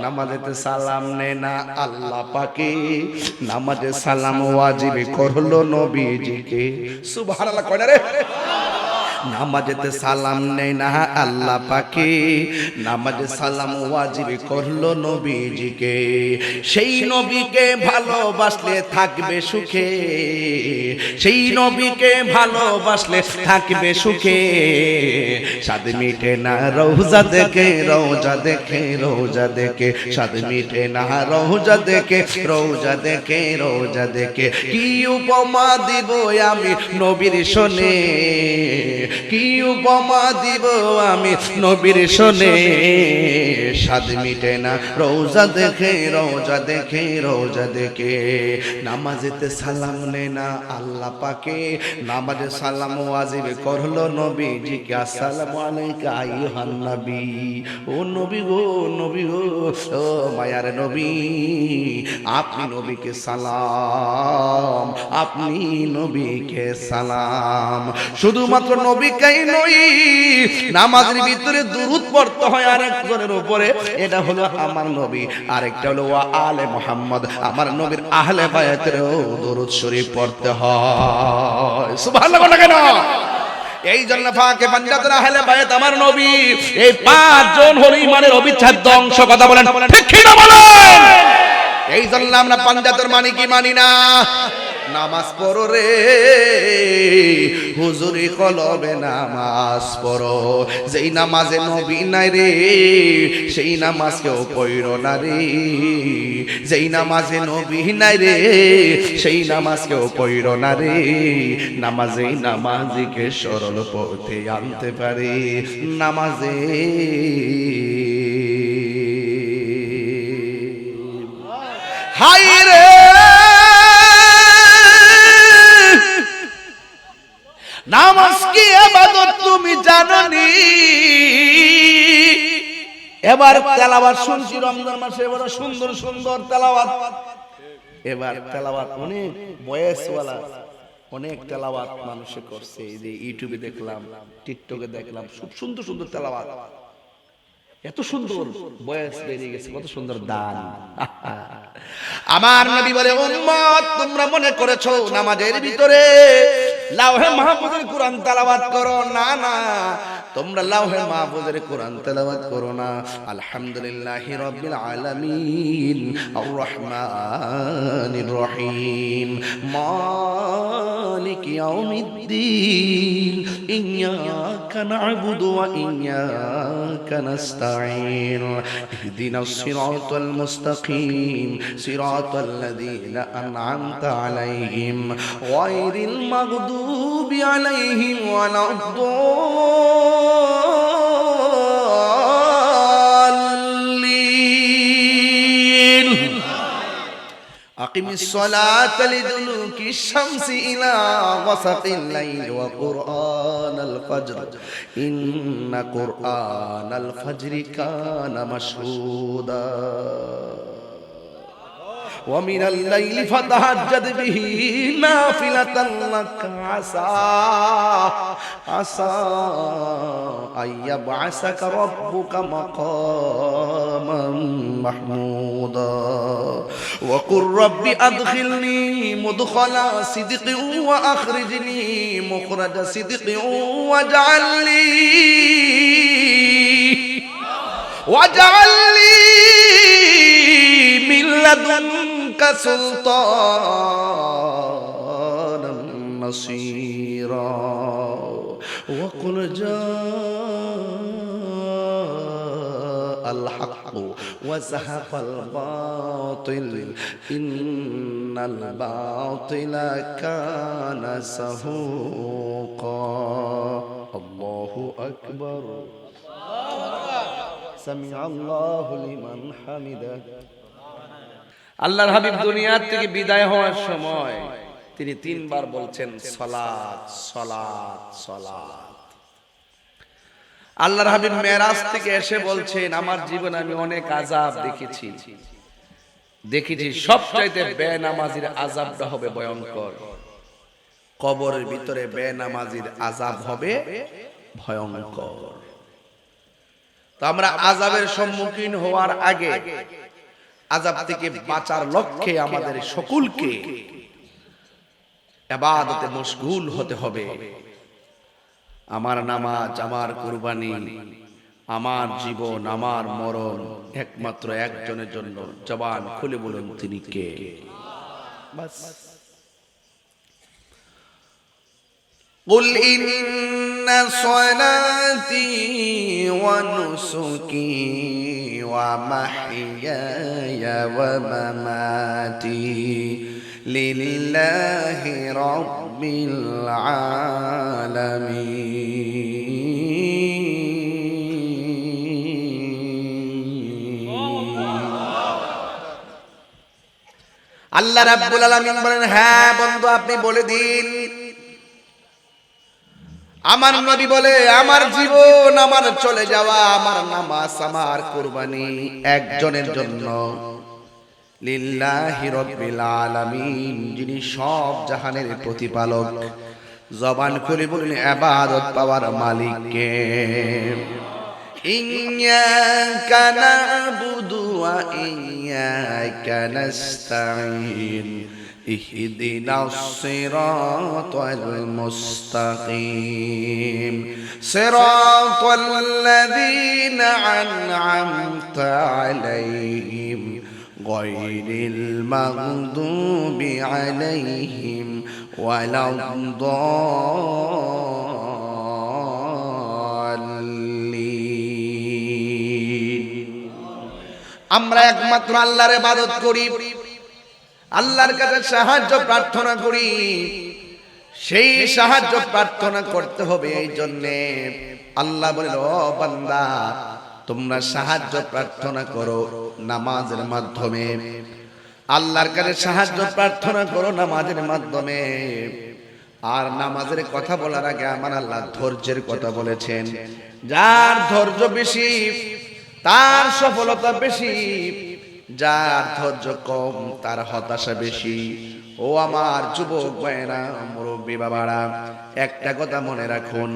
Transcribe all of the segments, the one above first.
নামাজেতে সালাম নেয় না আল্লাহ পাকে, নামাজে সালাম ওয়াজিব করলো নবীজিকে। সুবহানাল্লাহ কয় না রে? নামাজেতে সালাম নেয় না আল্লাহ পাকে, নামাজে সালাম ওয়াজিব করলো নবীজিকে। সেই নবীকে ভালোবাসলে থাকবে সুখে, সেই নবীকে ভালোবাসলে থাকবে সুখে। স্বাদ মিটে না রওজা দেখে, রওজা দেখে, রওজা দেখে, স্বাদ মিটে না রওজা দেখে, রওজা দেখে, রওজা দেখে। কি উপমা দিব আমি নবীর শোনে, কি উপমা দিব আমি নবীর শোনে। স্বাদ মিটে না রওজা দেখে, রওজা দেখে, রওজা দেখে। নামাজেতে সালাম নেয় না আল্লাহ পাকে, নামাজে সালাম ওয়াজিব করলো নবীজিকে। আসসালামু আলাইকা আইয়ুহান নবী। ও নবী গো, নবী গো, ও মায়ার নবী, আপনি নবীকে সালাম, আপনি নবীকে সালাম। শুধুমাত্র নবীকেই নই, নামাজের ভিতরে দুরূদ পড়তে হয় আরেকজনের উপরে, এটা হলো আমার নবী। আরেকটা হলো ওয়া আলে মুহাম্মদ, আমার নবীর আহলে বায়াতেরও দুরূদ শরীফ পড়তে হয়। সুবহানাল্লাহ কেন? এই জন্য ফাঁকে পাঞ্জাতের আহলে বায়াত আমার নবী, এই পাঁচজন হলো ইমানের অবিচ্ছেদ্য অংশ। কথা বলেন ঠিক কি না বলেন? এই জন্য আমরা পাঞ্জাতের মানি কি মানি না? নামাজ পড়ো রে হুজুরি কলবে, নামাজ পড়ো। যেই নামাজে নবী নাই রে, সেই নামাজ কেউ পড়ো না রে। যেই নামাজে নবী নাই রে, সেই নামাজ কেউ পড়ো না রে। নামাজে নামাজিকে সরল পথে আনতে পারে, নামাজে হাই রে নামাজ কি ইবাদত তুমি জানোনি? এবার তেলাওয়াত শুনছি রমজান মাসে, বড় সুন্দর সুন্দর তেলাওয়াত। এবার তেলাওয়াত অনেক বয়সওয়ালা, অনেক তেলাওয়াত মানুষে করছে। এই যে ইউটিউবে দেখলাম, টিকটকে দেখলাম, খুব সুন্দর সুন্দর তেলাওয়াত। এত সুন্দর বয়স বেরিয়ে গেছে, কত সুন্দর দান। আমার নবী বলে, উম্মত তোমরা মনে করেছো নামাজের ভিতরে লাউহে মাহফুজের কোরআন তেলাওয়াত করো? না না, তোমরা লাউহে মাহফুজের কোরআন তেলাওয়াত করো না। আলহামদুলিল্লাহি রাব্বিল আলামিন আর রহমানির রহিম মালিক ইয়াউমিদ্দিন ইয়্যাকা না'বুদু ওয়া ইয়্যাকা নাস্তাঈন ইহদিনাস সিরাতাল মুস্তাকিম সিরাতাল লাযীনা আন'আমতা আলাইহিম গায়রিল মাগদুবি আলাইহিম ওয়ালাদ-দাল্লিন। আকিমিস সালাতা লিদুলুকিশ শামসি ইলা গাসাকিল লাইলি ওয়া কুরআনাল ফাজর ইন্না কুরআনাল ফাজরি কানা মাশহুদা ওয়া মিনাল লাইলি ফাতাহাজ্জাদ বিহি নাফিলাতান লাকা আসা আইয়াবআসাকা রাব্বুকা মাকামান মাহমুদা ওয়া কুর রাব্বি আদখিলনি মুদখালা সিদকিন ওয়া আখরিজনি মুখরাজা সিদকিন ওয়াজআলনি মিন লাদুনকা সুলতানান নাসীরা ওয়া কুল জাআল হাক্কু ওয়া যাহাকাল বাতিল ইন্নাল বাতিলা কানা সাহুকা। আল্লাহু আকবার। সামিআল্লাহু লিমান হামিদা। আল্লাহর হাবিব দুনিয়ার থেকে বিদায় হওয়ার সময় তিনি তিনবার বলছেন সালাত সালাত সালাত। আল্লাহর হাবিব মেরাজ থেকে এসে বলছেন, আমার জীবনে আমি অনেক আযাব দেখেছি, সবচাইতে বেনামাজির আযাবটা হবে ভয়ঙ্কর। কবরের ভিতরে বেনামাজির আযাব হবে ভয়ঙ্কর। তো আমরা আযাবের সম্মুখীন হওয়ার আগে আযাব থেকে বাঁচার লক্ষ্যে আমাদের সকলকে ইবাদতে মশগুল হতে হবে। আমার নামাজ, আমার কুরবানি, আমার জীবন, আমার মরণ একমাত্র একজনের জন্য। জবান খুলে বলুন তিনি কে? বাস। قل إن صلاتي ونسكي ومحياي ومماتي لله رب العالمين। আল্লাহ রাব্বুল আলামিন বলেন, হ্যাঁ বন্ধু আপনি বলে দিন। আমার নবী বলে, আমার জীবন, আমার চলে যাওয়া, আমার নামাজ, আমার কুরবানি একজনের জন্য, লিল্লাহি রাব্বিল আলামিন, যিনি সব জাহানের প্রতিপালক। জবান খুলে বলুন ইবাদত পাওয়ার মালিক কে? ইয়্যাকা না'বুদু ওয়া ইয়্যাকা নাস্তাঈন اهدنا الصراط المستقيم صراط الذين أنعمت عليهم غير المغضوب عليهم ولا الضالين। আমরা একমাত্র আল্লাহর ইবাদত করি, আল্লাহর কাছে সাহায্য প্রার্থনা করি। সেই সাহায্য প্রার্থনা করতে হবে। এই জন্য আল্লাহ বলেন, ও বান্দা তোমরা সাহায্য প্রার্থনা করো নামাজের মাধ্যমে। আল্লাহর কাছে সাহায্য প্রার্থনা করো নামাজের মাধ্যমে। আর নামাজের কথা বলার আগে আমার আল্লাহ ধৈর্যের কথা বলেছেন। যার ধৈর্য বেশি তার সফলতা বেশি, যার ধৈর্য কম তার হতাশা বেশি। ও আমার যুবক ভাইরা, মুরব্বী বাবারা, একটা কথা মনে রাখুন,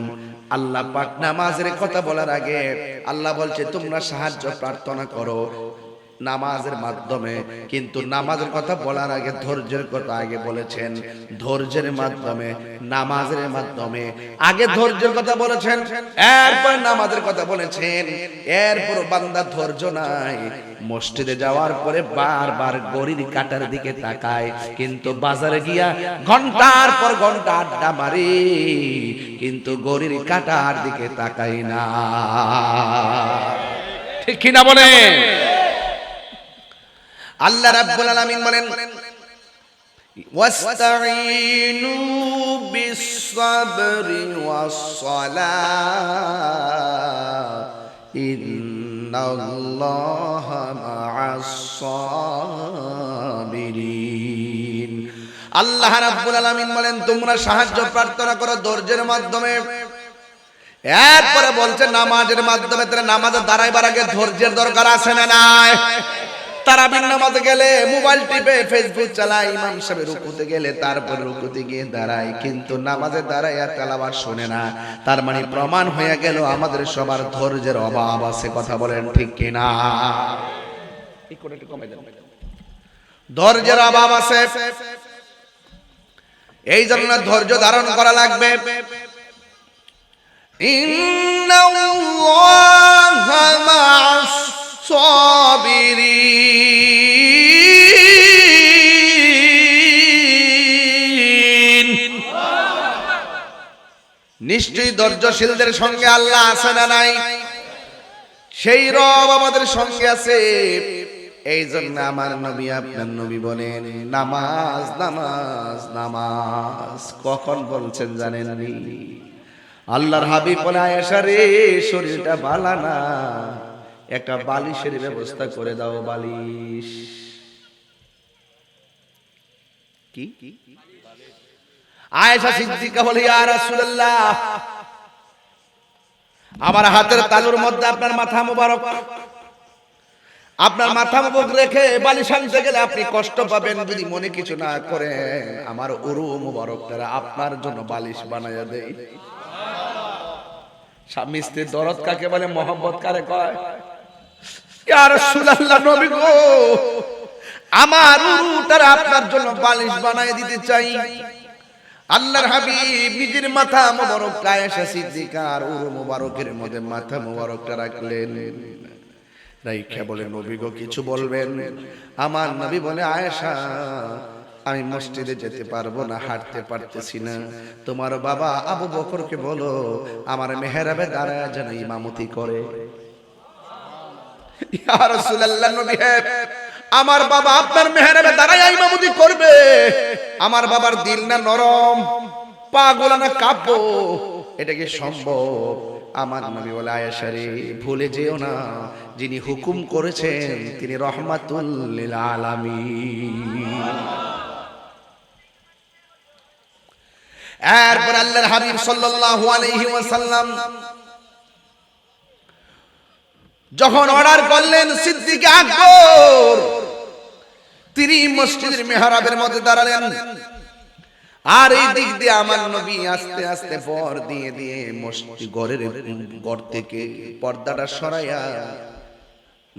আল্লাহ পাক নামাজের কথা বলার আগে আল্লাহ বলছে তোমরা সাহায্য প্রার্থনা করো নামাজের মাধ্যমে। কিন্তু নামাজের কথা বলার আগে ধৈর্যের কথা আগে বলেছেন। ধৈর্যের মাধ্যমে, নামাজের মাধ্যমে। আগে ধৈর্যের কথা বলেছেন, এরপর নামাজের কথা বলেছেন। এরপর বান্দা ধৈর্য নাই, মসজিদে যাওয়ার পরে বারবার ঘড়ির কাঁটার দিকে তাকায়, কিন্তু বাজারে গিয়া ঘন্টার পর ঘন্টা আড্ডা মারে, কিন্তু ঘড়ির কাঁটার দিকে তাকায় না। ঠিক কিনা বলে? আল্লাহ রাব্বুল আলামিন বলেন, ওয়াস্তাঈনু বিস-সাবরি ওয়াস-সালাহ ইন্নাল্লাহা মা'আস-সাবিরিন। আল্লাহ রাব্বুল আলামিন বলেন তোমরা সাহায্য প্রার্থনা করো ধৈর্যের মাধ্যমে। এরপরে বলছে নামাজের মাধ্যমে। তাহলে নামাজে দাঁড়াইবার আগে ধৈর্যের দরকার আছে না নাই? তারাবির নামাজে গেলে মোবাইল টিপে ফেসবুক চালায়, ইমাম সাহেব রুকুতে গেলে তারপর রুকুতে গিয়ে দাঁড়ায়, কিন্তু নামাজে দাঁড়ায় আর তেলাওয়াত শোনে না। তার মানে প্রমাণ হয়ে গেল আমাদের সবার ধৈর্যের অভাব আছে। কথা বলেন ঠিক কিনা? ধৈর্যের অভাব আছে, এই জন্য ধৈর্য ধারণ করা লাগবে। ইন্নাল্লাহা মা'আস-সাবিরিন। নিশ্চয়ই ধৈর্যশীলদের সঙ্গে আল্লাহ আছে না নাই? সেই রব আমাদের সঙ্গে আছে। এই জন্য আমার নবী, আপনার নবী বলেন নামাজ নামাজ নামাজ। কখন বলছেন জানেন? আল্লাহর হাবিব বলে, আয়েশা রে শরীরটা ভালো না, একটা বালিশের ব্যবস্থা করে দাও। বালিশ কি? আয়েশা সিদ্দিকা বলে, ইয়া রাসূলুল্লাহ, আমার হাতের তালুর মধ্যে আপনার মাথা মুবারক, আপনার মাথা মুবারক রেখে বালিশ আনতে গেলে আপনি কষ্ট পাবেন। যদি মনে কিছু না করে আমার উরু মুবারক দ্বারা আপনার জন্য বালিশ বানায়া দেই। স্বামী স্ত্রীর দরদ কাকে বলে, মহব্বত কারে কয়? ইয়া রাসূলুল্লাহ, নবী গো, আমার উরুটার আপনার জন্য বালিশ বানায় দিতে চাই। আল্লাহর হাবিব নিজের মাথা মোবারক আয়েশা সিদ্দিকার উরু মোবারকের মধ্যে মাথা মোবারকটা রাখলেন, রাইখা বলে, নবী গো কিছু বলবেন? আমার নবী বলে, আয়েশা আমি মসজিদে যেতে পারবো না, হাঁটতে পারতেছি না, তোমার বাবা আবু বকরকে বলো আমার মেহরাবে দাঁড়ায় যেন ইমামতি করে। ইয়া রাসূলুল্লাহ, নবী হে, আমার বাবা আপনার মেহরাবে দাঁড়ায় ইমামতি করবে? আমার বাবার দিল না নরম, পা গোলা না কাঁপো, এটা কি সম্ভব? আমার নবী বলে, আয়েশা রে ভুলে যেও না, যিনি হুকুম করেছেন তিনি রহমাতুল লিল আলামিন। এরপর আল্লাহর হাবিব সাল্লাল্লাহু আলাইহি ওয়াসাল্লাম যখন অর্ডার করলেন সিদ্দিক আকবর, তিনি মসজিদের মেহরাবের মধ্যে দাঁড়ালেন, আর এই দিক দিয়ে আমার নবী আস্তে আস্তে পর দিয়ে দিয়ে মসজিদ ঘর থেকে পর্দাটা সরাইয়া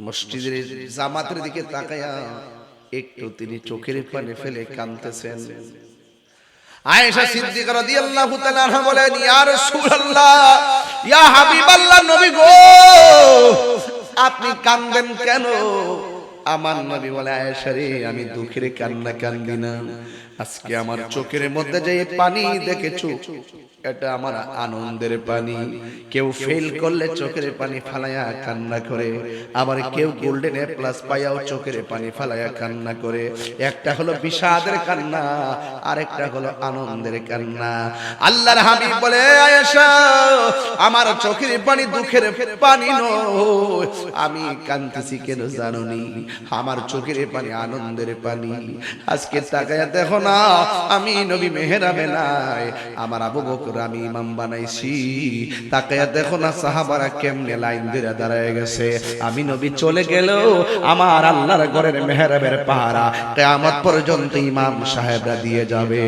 মসজিদের জামাতের দিকে তাকায়া একটু তিনি চোখের পানি ফেলে কাঁদতেছেন। আয়েশা সিদ্দিকা রাদিয়াল্লাহু তাআলা আনহা বলেন, ইয়া রাসূলুল্লাহ, ইয়া হাবিবাল্লাহ, নবী গো আপনি কাঁদেন কেন? আমার নবী বলে, আয়েশা রে আমি দুঃখের কান্না কান্দি না, আজকে আমার চোখের মধ্যে যে পানি দেখেছো এটা আমার আনন্দের পানি। কেউ ফেল করলে চোখের পানি ফালায়া কান্না করে, আবার কেউ গোল্ডেন এ প্লাস পাইয়াও চোখের পানি ফালায়া কান্না করে। একটা হলো বিষাদের কান্না, আরেকটা হলো আনন্দের কান্না। আল্লাহর হাবিব বলে, আয়েশা আমার চোখের পানি দুঃখের পানি নয়, আমি কাঁদতেছি কেন জানোনি? আমার চোখের পানি আনন্দের পানি। আজকে তাকায়া দেখো না, আমি নবী মেহরাবে নাই, আমার আবু বকর আমি ইমাম বানাইছি। তাকায়া দেখো না সাহাবারা কেমনে লাইন দিয়ে দাঁড়ায় গেছে। আমি নবী চলে গেলেও আমার আল্লাহর ঘরের মেহরাবের পাহারা কিয়ামত পর্যন্ত ইমাম সাহেবরা দিয়ে যাবে।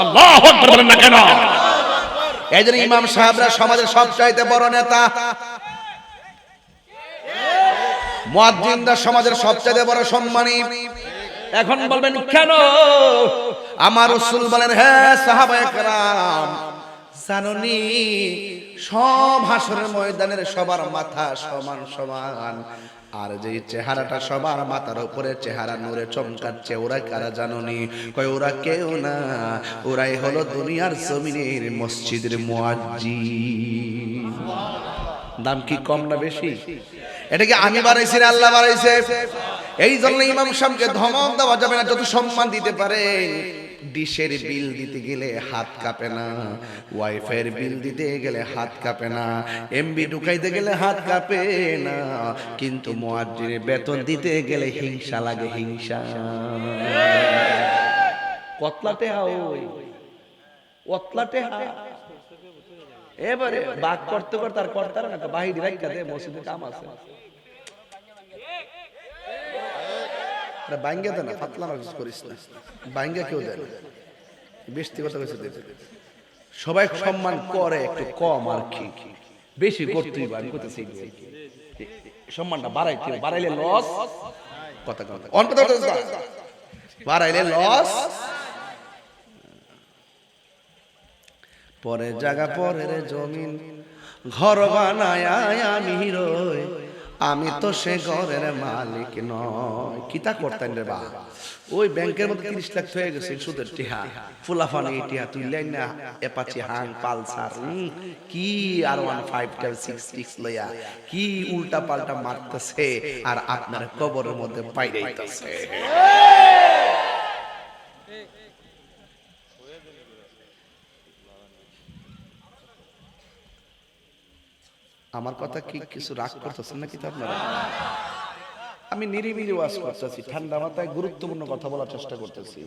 আল্লাহু আকবার বলেন না কেন? এইজন্য ইমাম সাহেবরা সমাজের সবচাইতে বড় নেতা, মুয়াজ্জিনরা সমাজের সবচাইতে বড় সম্মানী। এখন বলবেন কেন? আমার রাসূল বলেন, হ্যাঁ সাহাবায়ে কেরাম জানোনি সব হাসরের ময়দানের সবার মাথা সমান সমান, আর যে চেহারাটা সবার মাথার উপরে চেহারা নূরে চমকাচ্ছে, ওরা কারা জানোনি? কয় ওরা কেউ না, ওরাই হলো দুনিয়ার জমিনের মসজিদের মুয়াজ্জিন। দাম কি কম না বেশি? এটা কি আমি বাড়াইছি না আল্লাহ বাড়াইছে? এই জন্য ইমাম সাহেবকে ধমক দেওয়া যাবে না, যত সম্মান দিতে পারে। ডিশের বিল দিতে গেলে হাত কাঁপে না, ওয়াইফাইয়ের বিল দিতে গেলে হাত কাঁপে না, এমবি ঢুকাইতে গেলে হাত কাঁপে না, কিন্তু মুয়াজ্জিনের বেতন দিতে গেলে হিংসা লাগে, হিংসা। কতলাতে হাওই ওতলাতে হা এবারে বাক করতে করতে আর করতে না, বাহির রাখা দে, মসজিদে কাম আছে। বাইঙ্গা দেয় না, পাতলা মাছ করিস না, বাইঙ্গা কেউ দেয় না, ব্যক্তিগত কিছু দেবে। সবাই সম্মান করে একটু কম আর কি, বেশি করতেই পারি, করতেছি সম্মানটা বাড়াইতে, বাড়াইলে লস, কথা কথা বাড়াইলে লস। পরে জায়গা পরের জমিন ঘর বানায় আমি রই, আমি তো সে ঘরের মালিক নয়। কিতা করতেন রে বা? ওই ব্যাংকের মধ্যে 30 লাখ হয়ে গেছে সুদের টিহা, ফুলাফানি টিহা তুইলেন না, অ্যাপাচি হাং পালসার কি আর 15566 লইয়া কি উল্টা পাল্টা মারতেছে, আর আপনার কবরের মধ্যে পাইরাইতেছে। আমার কথা কি কিছু রাগ করতেছেন নাকি আপনারা? আমি নিরিবিলি ওয়াজ করতেছি, ঠান্ডা মাথায় গুরুত্বপূর্ণ কথা বলার চেষ্টা করতেছি।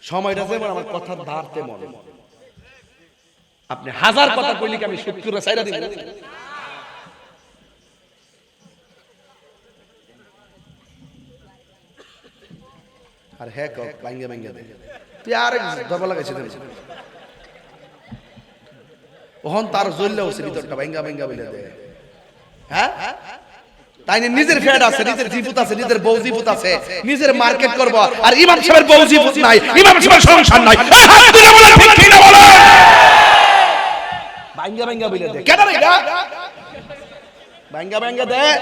সময়টা যেমন আমার কথার ধার তেমন। আপনি হাজার কথা কইলে কি আমি 70 ছাইরা দিব? আর হ্যাঁ কক ভাঙ্গা ভাঙ্গা দে, তুই আরেক দরবার লাগাইছিস। ওহন তার জ্বললে হচ্ছে ভিতরটা ভাঙ্গা ভাঙ্গা বলে দেয়। হ্যাঁ, তাই নিজের ফ্যাট আছে, নিজের জিপুত আছে, নিজের বউ জিপুত আছে, নিজের মার্কেট করব, আর ইমাম সাহেবের বউ জিপুত নাই, ইমাম সাহেবের সংসার নাই। হাত তুলে বলে ঠিক কি না বলে ভাঙ্গা ভাঙ্গা বলে দেয়। কেন রে ভাঙ্গা ভাঙ্গা দেয়?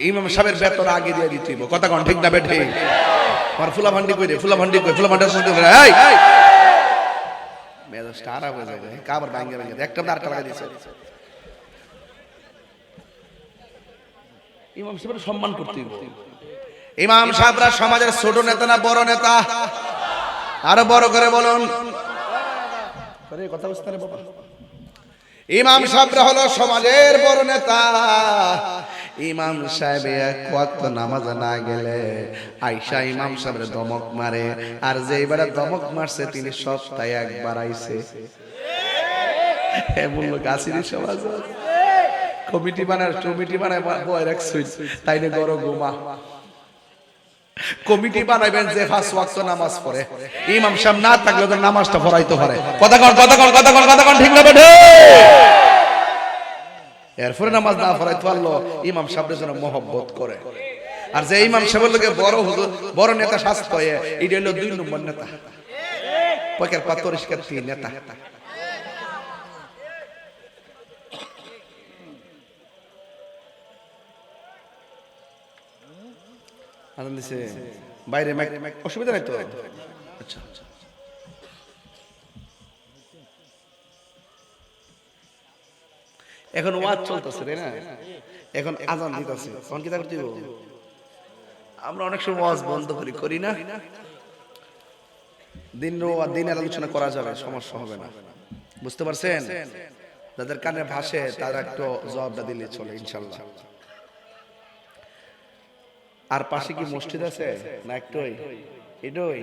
ইমাম সাহেবের বেতন আগে দিয়ে দিতে হইব। কথা কোন ঠিক না বেঠে? আর ফুলা ভান্ডি কই রে, ফুলা ভান্ডি কই, ফুলা ভান্ডার শুনতে রে। এই মেজাজ খারাপ হয়ে যাবে। কাবার ভাঙ্গা ভাঙ্গা একটা না আরেকটা লাগা দিছে। ইমাম সাহেবের সম্মান করতে হইব। ইমাম সাহেবরা সমাজের ছোট নেতা না বড় নেতা? আরো বড় করে বলুন। আরে কথা বুঝতে রে বাবা। ইমাম সাহেবরা হলো সমাজের বড় নেতা। ইমাম সাহেব এক ওয়াক্ত নামাজ না গেলে আয়েশা ইমাম সাহেবের দমক মারে, আর যে এবারে দমক মারছে তিনি সপ্তাহে একবার আইছে। এ বলল গাছির সমাজ কমিটি বানায় বয় রাখছই, তাই না গরো গোমা কমিটি বানাইবেন যে পাঁচ ওয়াক্ত নামাজ পড়ে। ইমাম সাহেব না থাকলে তো নামাজটা পড়াইতে পারে। কথা কোন ঠিক না বেঠে? এরপরে নামাজ না পড়াইতে পারলো, ইমাম সাহেবের জন্য মহব্বত করে। আর যে ইমাম সাহেবের লোকে বড় হুজুর বড় নেতা শাস্ত হয়, এটা হলো 2 নম্বর নেতা, পকের পাতরিষ্কার নেতা। বাইরে অসুবিধা নাই তো? আচ্ছা, এখন ওয়াজ চলতেছে তাই না? এখন আজান দিতেছে, তখন কি করতে হবে? আমরা অনেক সময় ওয়াজ বন্ধ করি না। দিনের আলোচনা করা যাবে, সমস্যা হবে না। বুঝতে পারছেন? যাদের কানে ভাসে তারা একটু জবাবটা দিলে চলে ইনশাল্লাহ। আর পাশে কি মসজিদ আছে না? একটাই এটাই।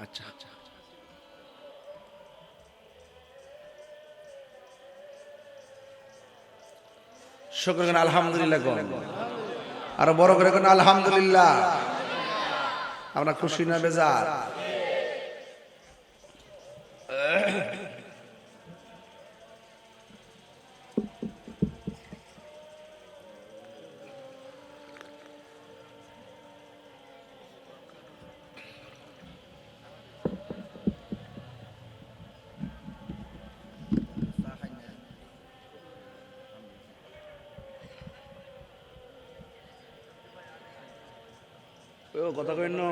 আচ্ছা, শুকর করেন আলহামদুলিল্লাহ। আরো বড় করে কোন আলহামদুলিল্লাহ। আমরা খুশি না বেজার? কথা কইন না।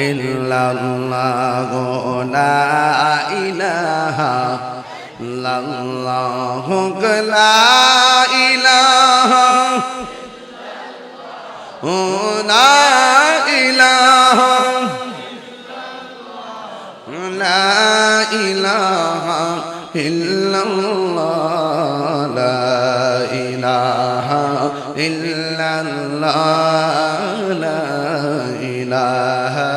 ইল্লাল্লাহু লা ইলাহা ইল্লাল্লাহু লা ইলাহা লা ইলাহা লা ইলাহা ইল্লাল্লাহ লা ইলাহা ইল্লাল্লাহ লা ইলাহা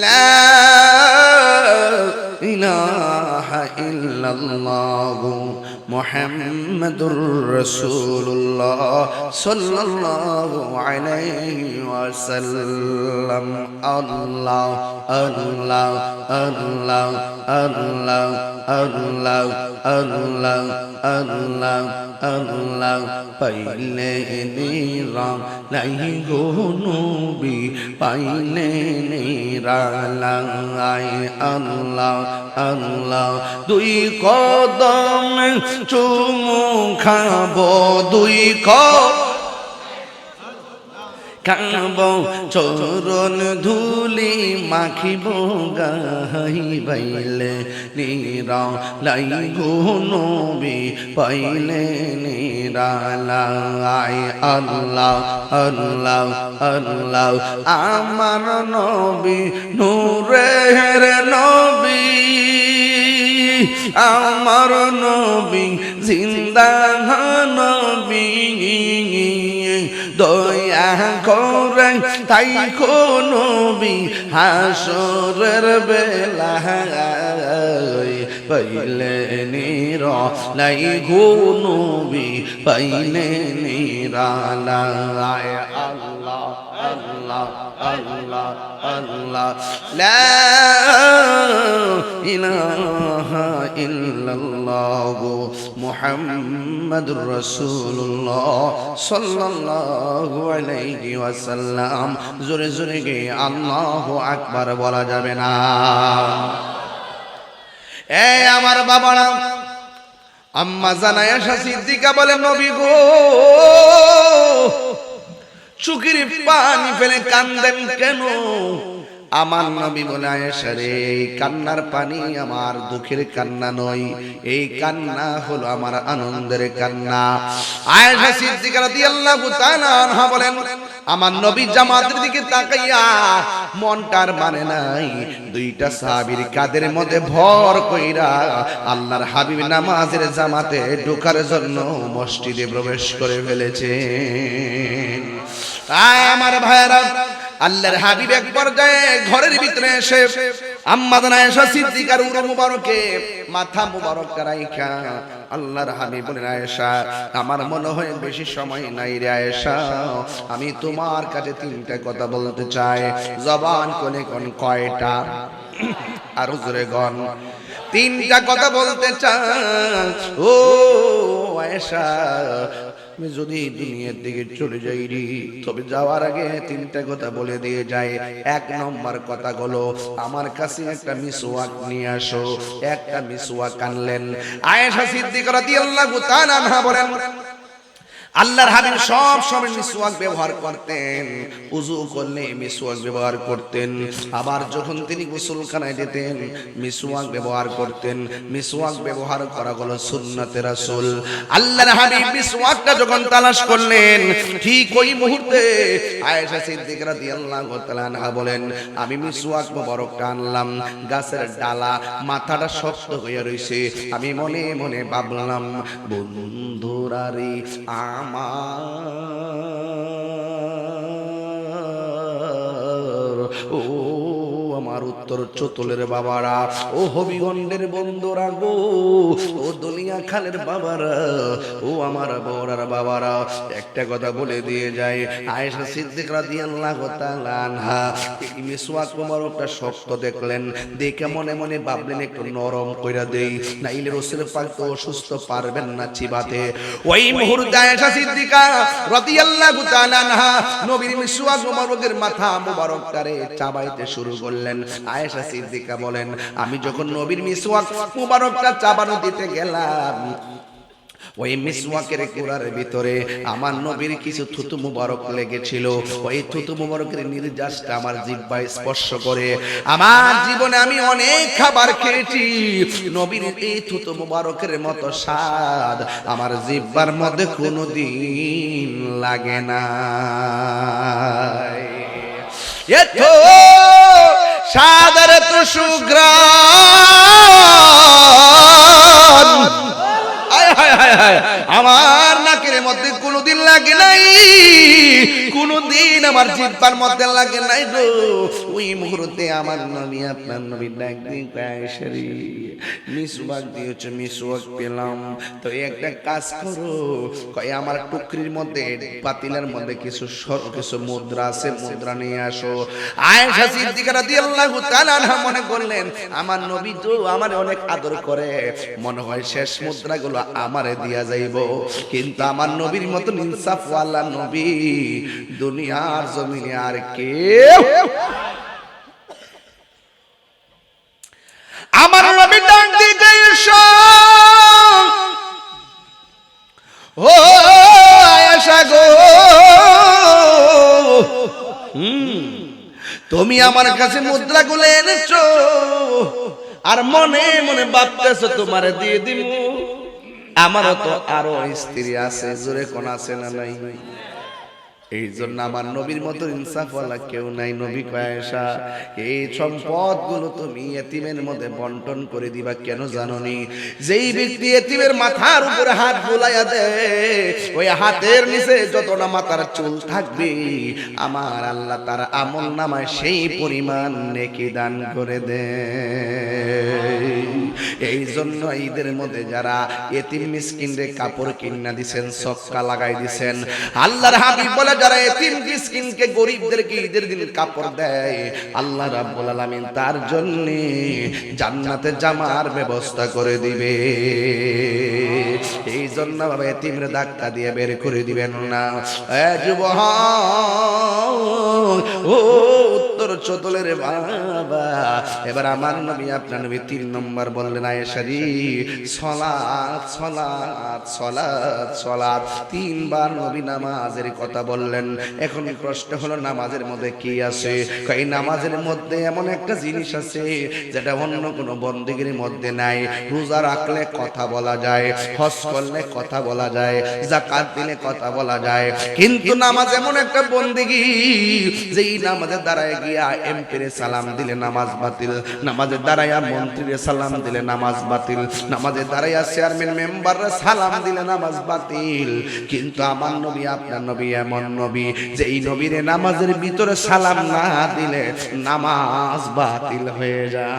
লা ইলাহা ইল্লাল্লাহ মুহাম্মাদুর রাসূলুল্লাহ সাল্লাল্লাহু আলাইহি ওয়াসাল্লাম। আল্লাহ আল্লাহ আল্লাহ আল্লাহ আল্লাহ আল্লাহ আল্লাহ আল্লাহ পাইলে নিরাম নাই গো নবী পাইলে নিরালাই। আল্লাহ আল্লাহ দুই কদম চুমু খাবো, দুই খাব চরণ ধুলি মাখিব গাই বাইলে নিরালাই গো নবী পাইলে নিরালাই। আল্লাহ আল্লাহ আল্লাহ আমার নবী নূরের নবী, আমার নবী জিন্দা নবী, দয়া না করে তাই নবী হাসরের বেলায় পাইলে নিরালাই গো নবী পাইলে নিরালাই আল্লাহ আল্লাহ আল্লাহ আল্লাহ লা ইলাহা ইল্লাল্লাহ মুহাম্মাদুর রাসূলুল্লাহ সাল্লাল্লাহু আলাইহি ওয়াসাল্লাম। জোরে জোরে গে আল্লাহু আকবার বলা যাবে না? এই আমার বাবারা, আম্মা জান আয়েশা সিদ্দিকা বলেন, নবী গো চোখের পানি ফেলে কান্দেন কেন? আমার নবী বলে, আয়েশা রে, এই কান্নার পানি আমার দুঃখের কান্না নয়, এই কান্না হলো আমার আনন্দের কান্না। আয়েশা সিদ্দিকা রাদিয়াল্লাহু তাআলা আনহা বলেন, আমার নবী জামাতের দিকে তাকাইয়া মনটার মানে নাই, দুইটা সাহাবীর কাদের মধ্যে ভর কইরা আল্লাহর হাবিব নামাজের জামাতে ঢোকার জন্য মসজিদে প্রবেশ করে ফেলেছে। আমার ভাইরা, আল্লাহর হাবিব এক পর্যায়ে ঘরের ভিতরে এসে আম্মা জান আয়েশা সিদ্দিকার উরু মুবারকে মাথা মুবারক রাইখা আল্লাহর হাবিব বলেন, আয়েশা আমার মনে হয় বেশি সময় নাই রে আয়েশা, আমি তোমার কাছে তিনটা কথা বলতে চাই। জবান কোনে কোন কয়টা? আর জোরে গন। তিনটা কথা বলতে চাই ও আয়েশা, আমি যদি দুনিয়ার দিকে চলে যাই রে, তবে যাওয়ার আগে তিনটা কথা বলে দিয়ে যায়। এক নম্বর কথা হলো, আমার কাছে একটা মিসওয়াক নিয়ে আসো। একটা মিসওয়াক আনলেন। আয়েশা সিদ্দিকা রাদিয়াল্লাহু তাআলা আনহা বলেন, আল্লাহর হাবিব সব সময় মিসওয়াক ব্যবহার করতেন, ওযু করলে মিসওয়াক ব্যবহার করতেন, আবার যখন তিনি গোসলখানায় যেতেন মিসওয়াক ব্যবহার করতেন। মিসওয়াক ব্যবহার করা হলো সুন্নাতে রাসূল। আল্লাহর হাবিব মিসওয়াকটা যখন তালাশ করলেন, ঠিক ওই মুহূর্তে আয়েশা সিদ্দিকা রাদিয়াল্লাহু তাআলা আনহা বলেন, আমি মিসওয়াক মোবারকটা আনলাম, গাছের ডালা মাথাটা শক্ত হয়ে রইছে, আমি মনে মনে ভাবলাম, বন্ধুরা রে, ও আমার উত্তর চতুলের বাবারা, ও হবিগঞ্জের বন্ধুরা গো, ও দুনিয়া খালের বাবারা, ও আমার বড়ার বাবারা, একটা কথা বলে দিয়ে যায়। আয়েশা সিদ্দিকা রাদিয়াল্লাহু তাআলা আনহা এই মিসওয়াক মোবারকটা শক্ত দেখলেন, দেখে মনে মনে ভাবলেন একটু নরম কইরা দেই, নাইলে রাসূল পাক তো অসুস্থ পারবেন না চিবাতে। ওই মুহূর্তে আয়েশা সিদ্দিকা রাদিয়াল্লাহু তাআলা আনহা নবীর মিসওয়াক মোবারকের মাথা মোবারকটারে চাবাইতে শুরু করলেন। আয়েশা সিদ্দিকা বলেন, আমি যখন নবীর মিসওয়াক মোবারকটা চাবানো দিতে গেলাম, ওই মিসওয়াকের কুড়ার ভিতরে আমার নবীর কিছু থুতু মুবারক লেগেছিল। ওই থুতু মুবারকের নির্যাসটা আমার জিহ্বায় স্পর্শ করে। আমার জীবনে আমি অনেক খাবার খেয়েছি, নবীর এই থুতু মুবারকের মতো স্বাদ আমার জিহ্বার মধ্যে কোনোদিন লাগে না। এতো সাদর তো সুগ্রাণ আমার নাকের মধ্যে কোনোদিন লাগে নাই, কোনোদিন আমার জিহ্বার মধ্যে লাগে নাই গো। ওই মুহূর্তে আমার নবী, আপনার নবী ডাক দিয়ে আয়েশা রে, মিসওয়াক দিয়েছো, মিসওয়াক পেলাম, তো একটা কাজ করো, কয় আমার টুকরির মধ্যে পাতিলের মধ্যে কিছু মুদ্রা আছে, মুদ্রা নিয়ে আসো। আয়েশা সিদ্দিকা রাদিয়াল্লাহু তাআলা আনহা মনে করলেন, আমার নবী তো আমার অনেক আদর করে, মনে হয় শেষ মুদ্রাগুলো আমারে দিয়া যাইব। কিন্তু আমার নবীর মতো ইনসাফওয়ালা নবী দুনিয়ার জমিনে আর কেউ। আমার নবী ডাক দিতে এসো, ও আয়েশা গো, তুমি আমার কাছে মুদ্রাগুলো এনেছো, আর মনে মনে ভাবতেছো তোমারে দিয়ে দিব। আমারও তো আরো স্ত্রী আছে, জোরে কোন আছে না নাই? এই জন্য আমার নবীর মতো ইনসাফওয়ালা কেউ নাই। নবী কয়েশা এই সম্পদ গুলো তুমি এতিমের মধ্যে বন্টন করে দিবা। কেন জানোনি? যেই ব্যক্তি এতিমের মাথার উপরে হাত বুলাইয়া দেয়, ওই হাতের নিচে যতটা মাথার চুল থাকবে আমার আল্লাহ তার আমল নামায় সেই পরিমাণ নেকি দান করে দেয়। এই জন্য ঈদের মধ্যে যারা এতিম মিসকিনদের কাপড় কিনা দিছেন, সক্কা লাগাই দিছেন, আল্লাহর হাবিব বলে যারা এতিম মিসকিনকে গরিবদেরকে ঈদের দিন কাপড় দেয়, আল্লাহ রাব্বুল আলামিন তার জন্য জান্নাতে জামার ব্যবস্থা করে দিবে। এই জন্য বাবা এতিমরে ধাক্কা দিয়ে বের করে দিবেন না। এ যুবক ও উত্তর চতলের বাবা, এবার আমার নবী আপনার নবী 3 নম্বর বললেন আয়েশারি সালাত সালাত সালাত সালাত, 3 বার নবী নামাজের কথা বললেন। এখন প্রশ্ন হলো নামাজের মধ্যে কি আছে? এই নামাজের মধ্যে এমন একটা জিনিস আছে যেটা অন্য কোনো বন্দেগীর মধ্যে নাই। রোজা রাখলে কথা বলা যায়, হজ করলে কথা বলা যায়, যাকাত দিলে কথা বলা যায়, কিন্তু নামাজ এমন একটা বন্দেগী যেই নামাজের দ্বারায় গিয়া এমপিরে সালাম দিলে নামাজ বাতিল, নামাজের দ্বারাইয়া মন্ত্রীরে সালাম দিলে নামাজ বাতিল, নামাজের দ্বারাইয়া চেয়ারম্যান মেম্বাররা সালাম দিলে নামাজ বাতিল। কিন্তু আমার নবী আপনার নবী এমন নবী যেই নবীরে নামাজের ভিতরে সালাম না দিলে নামাজ বাতিল হয়ে যায়।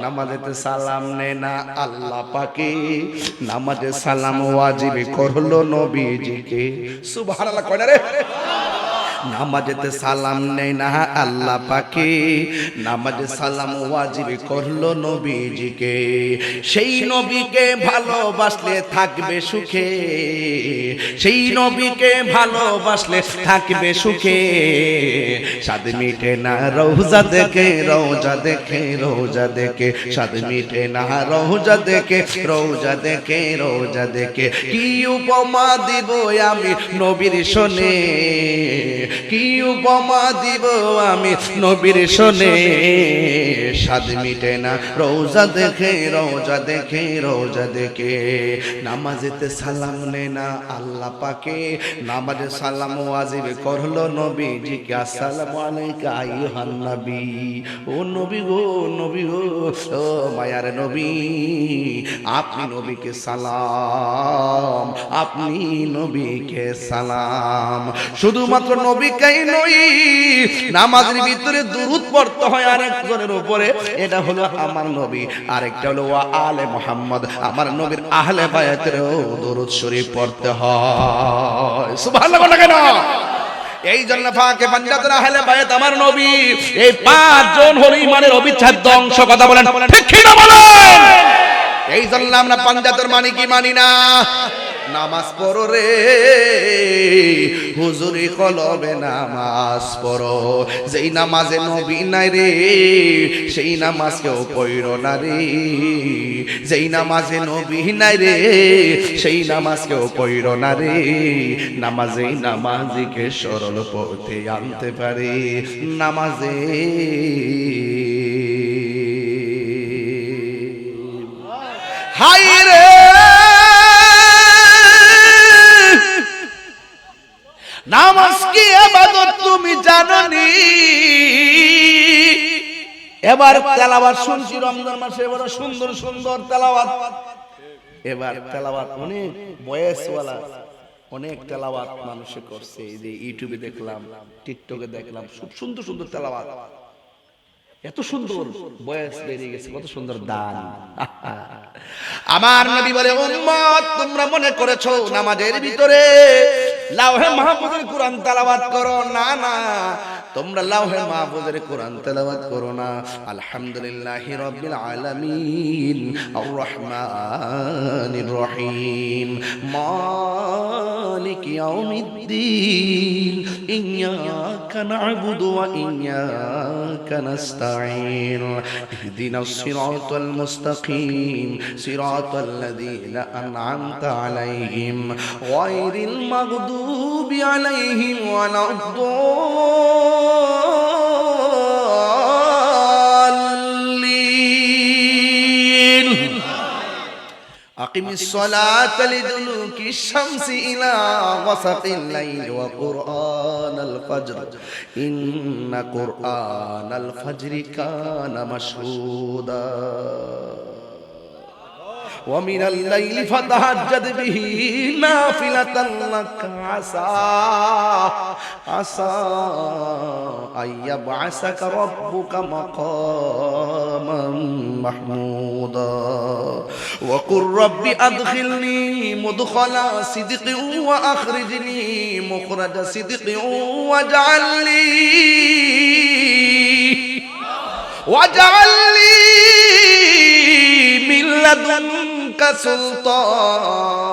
নামাজেতে সালাম নেয় না আল্লাহ পাকে, নামাজে সালাম ওয়াজিব করলো নবীজিকে। সুবহানাল্লাহ কয় না রে? নামাজেতে সালাম নেয় না আল্লাহ পাকে, নামাজে সালাম ওয়াজিব করলো নবীজিকে। সেই নবীকে ভালোবাসলে থাকবে সুখে, সেই নবীকে ভালোবাসলে থাকবে সুখে। স্বাদ মিটে না রওজা দেখে, রওজা দেখে, রওজা দেখে, স্বাদ মিটে না রওজা দেখে, রওজা দেখে, রওজা দেখে। কি উপমা দিব আমি নবীর শোনে, কি উপমা দিব আমি নবীর শোনে। স্বাদ মিটে না রওজা দেখে, রওজা দেখে, রওজা দেখে। নামাজেতে সালাম নেয় না আল্লাহ পাকে, নামাজে সালাম ওয়াজিব করলো নবীজিকে। আসসালামু আলাইকা আইয়ুহান নবী, ও নবী গো, নবী গো, ও মায়ার নবী, আপনি নবীকে সালাম, আপনি নবীকে সালাম। শুধুমাত্র নবীকেই নই, নামাজের ভিতরে দুরূদ পড়তে হয় আরেকজনের উপরে, এটা হলো আমার নবী। আরেকটা হলো ওয়া আলে মুহাম্মদ, আমার নবীর আহলে বায়াতেরও দুরূদ শরীফ পড়তে হয়। সুবহানাল্লাহ কেন? এই জন্য ফাঁকে পাঞ্জাতের আহলে বায়াত আমার নবী, এই 5 জন হলো ইমানের অবিচ্ছেদ্য অংশ। কথা বলেন ঠিক কি না বলেন? এই জন্য আমরা পাঞ্জাতের মানি কি মানি না। নামাজ পড়ো রে হুজুরি কলবে, নামাজ পড়ো। যেই নামাজে নবী নাই রে সেই নামাজ কেউ পড়ো না রে, যেই নামাজে নবী নাই রে সেই নামাজ কেউ পড়ো না রে। নামাজে নামাজিকে সরল পথে আনতে পারে, নামাজে হাই রে নামাজ কি ইবাদত তুমি জানোনি? এবার তেলাওয়াত শুনছি রমজান মাসে, বড় সুন্দর সুন্দর তেলাওয়াত। এবার তেলাওয়াত অনেক বয়সওয়ালা অনেক তেলাওয়াত মানুষে করছে। এই যে ইউটিউবে দেখলাম, টিকটকে দেখলাম, খুব সুন্দর সুন্দর তেলাওয়াত। এত সুন্দর বয়স বেরিয়ে গেছে, কত সুন্দর দান। আমার নবী বলে উম্মত তোমরা মনে করেছো নামাজের ভিতরে লাউহে মাহফুজের কোরআন তেলাওয়াত করো, না না, তোমরা লাউহে মাহফুজের কোরআন তেলাওয়াত করো না। আলহামদুলিল্লাহি রাব্বিল আলামিন আর রহমানির রহিম মালিক ইয়াউমিদ্দিন ইয়্যাকা না'বুদু ওয়া ইয়্যাকা নাস্তাঈন ইহদিনাস সিরাতাল মুস্তাকিম সিরাতাল লাযীনা আন'আমতা আলাইহিম গায়রিল মাগদুবি আলাইহিম ওয়ালাদ-দাল্লিন। আকিমিস সালাতা লিদুলুকি শামসি ইলা ওয়াসাতিল লাইল ওয়া কুরআনাল ফাজর ইন্না কুরআনাল ফাজরি কানা মাশহুদা ومن الليل فتهجد به نافلة لك عسى أن يبعثك ربك مقاما محمودا وقل رب أدخلني مدخل صدق وأخرجني مخرج صدق واجعل لي من لدنك سلطانا